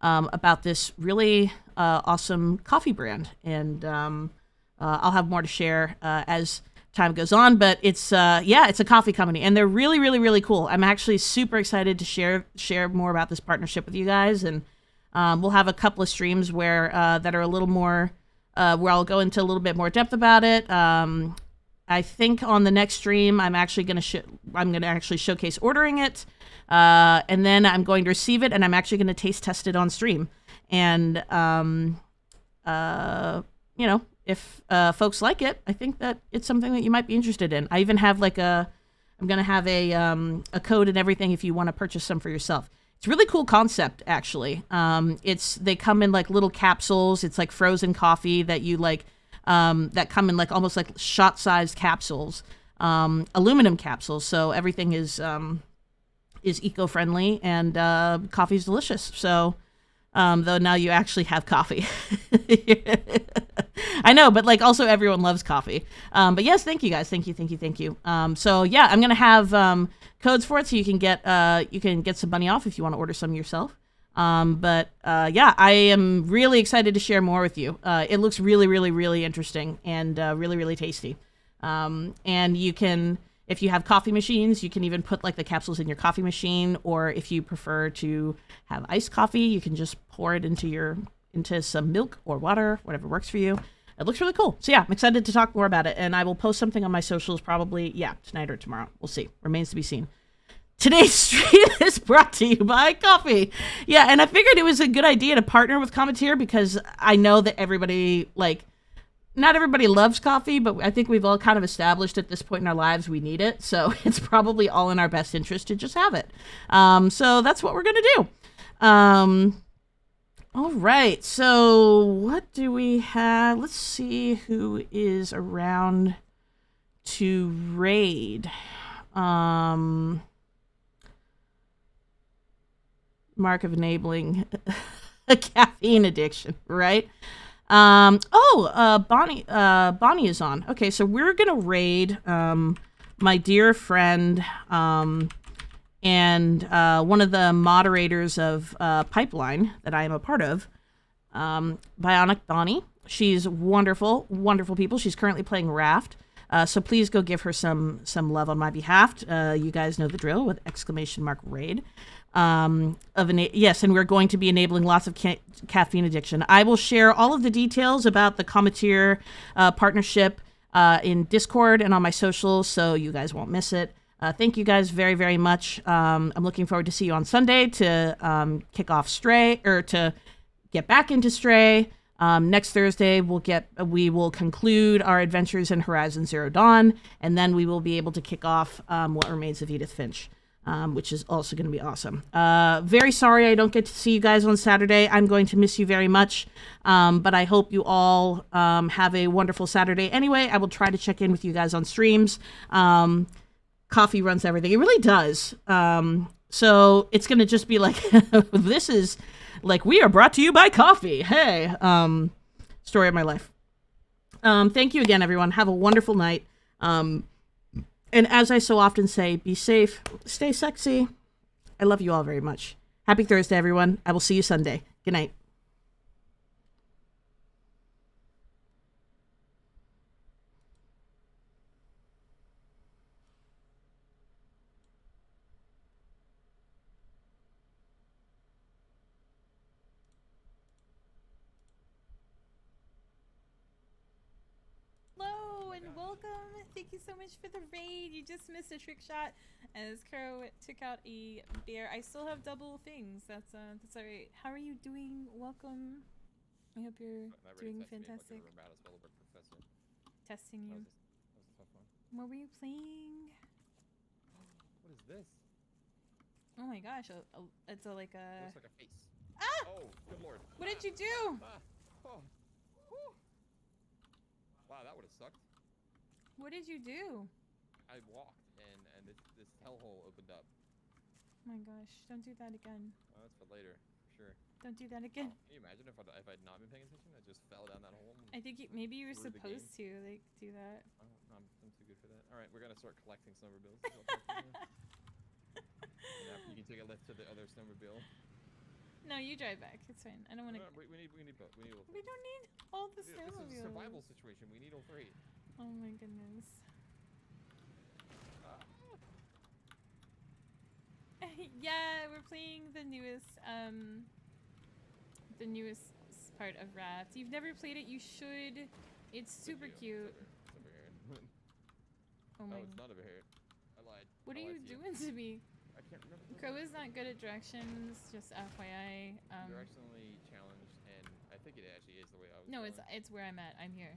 about this really awesome coffee brand. And I'll have more to share as time goes on, but it's a coffee company and they're really, really, really cool. I'm actually super excited to share more about this partnership with you guys. And we'll have a couple of streams where that are a little more where I'll go into a little bit more depth about it. I think on the next stream, I'm actually going to actually showcase ordering it. And then I'm going to receive it and I'm actually going to taste test it on stream. And, if folks like it, I think that it's something that you might be interested in. I even have I'm going to have a code and everything if you want to purchase some for yourself. It's a really cool concept, actually. They come in like little capsules. It's like frozen coffee that you like, that come in like almost like shot-sized capsules, aluminum capsules. So everything is eco-friendly, and coffee's delicious. So, though now you actually have coffee. I know, but like also everyone loves coffee. But yes, thank you guys. Thank you. So yeah, I'm gonna have codes for it, so you can get some money off if you want to order some yourself. But yeah, I am really excited to share more with you. It looks really, really, really interesting and really, really tasty. And you can, if you have coffee machines, you can even put like the capsules in your coffee machine, or if you prefer to have iced coffee, you can just pour it into some milk or water, whatever works for you. It looks really cool. So yeah, I'm excited to talk more about it, and I will post something on my socials probably, tonight or tomorrow. We'll see. Remains to be seen. Today's stream is brought to you by coffee. Yeah, and I figured it was a good idea to partner with Cometeer, because I know that everybody, like, not everybody loves coffee, but I think we've all kind of established at this point in our lives we need it. So it's probably all in our best interest to just have it. So that's what we're going to do. All right. So what do we have? Let's see who is around to raid. Mark of enabling a caffeine addiction, right? Bonnie is on. Okay, so we're gonna raid my dear friend and one of the moderators of Pipeline that I am a part of, Bionic Bonnie. She's wonderful people. She's currently playing Raft. So please go give her some love on my behalf. You guys know the drill with !raid. Yes, and we're going to be enabling lots of caffeine addiction. I will share all of the details about the Cometeer partnership in Discord and on my socials, so you guys won't miss it. Thank you guys very, very much. I'm looking forward to see you on Sunday to kick off Stray, or to get back into Stray. Next Thursday, we will conclude our adventures in Horizon Zero Dawn, and then we will be able to kick off What Remains of Edith Finch. Which is also going to be awesome. Very sorry I don't get to see you guys on Saturday. I'm going to miss you very much, but I hope you all have a wonderful Saturday. Anyway, I will try to check in with you guys on streams. Coffee runs everything. It really does. So it's going to just be like, this is like, we are brought to you by coffee. Hey, story of my life. Thank you again, everyone. Have a wonderful night. And as I so often say, be safe, stay sexy. I love you all very much. Happy Thursday, everyone. I will see you Sunday. Good night. Thank you so much for the raid. You just missed a trick shot as Crow took out a bear. I still have double things. That's alright. How are you doing? Welcome. I hope you're doing fantastic. Testing you. What were you playing? What is this? Oh my gosh, it's like a... Looks like a face. Ah! Oh, good lord. What did you do? Oh. Wow, that would have sucked. What did you do? I walked and this hellhole opened up. Oh my gosh, don't do that again. Oh, that's for later, for sure. Don't do that again. Can you imagine if I'd not been paying attention? I just fell down that hole. I think maybe you were supposed to like do that. Oh, no, I'm too good for that. All right, we're gonna start collecting snowmobiles. Yeah, you can take a lift to the other snowmobile. No, you drive back. It's fine. I don't want to. No, we need both. We need all three. We don't need all the snowmobiles. This is a survival situation. We need all three. Oh my goodness. Yeah, we're playing the newest part of Raft. You've never played it, you should. It's super cute. Oh my. No, it's not over here. I lied. What are you doing to me? I can't remember. Crow is not good at directions, just FYI. Directionally challenged, and I think it actually is the way I was. No, it's where I'm at. I'm here.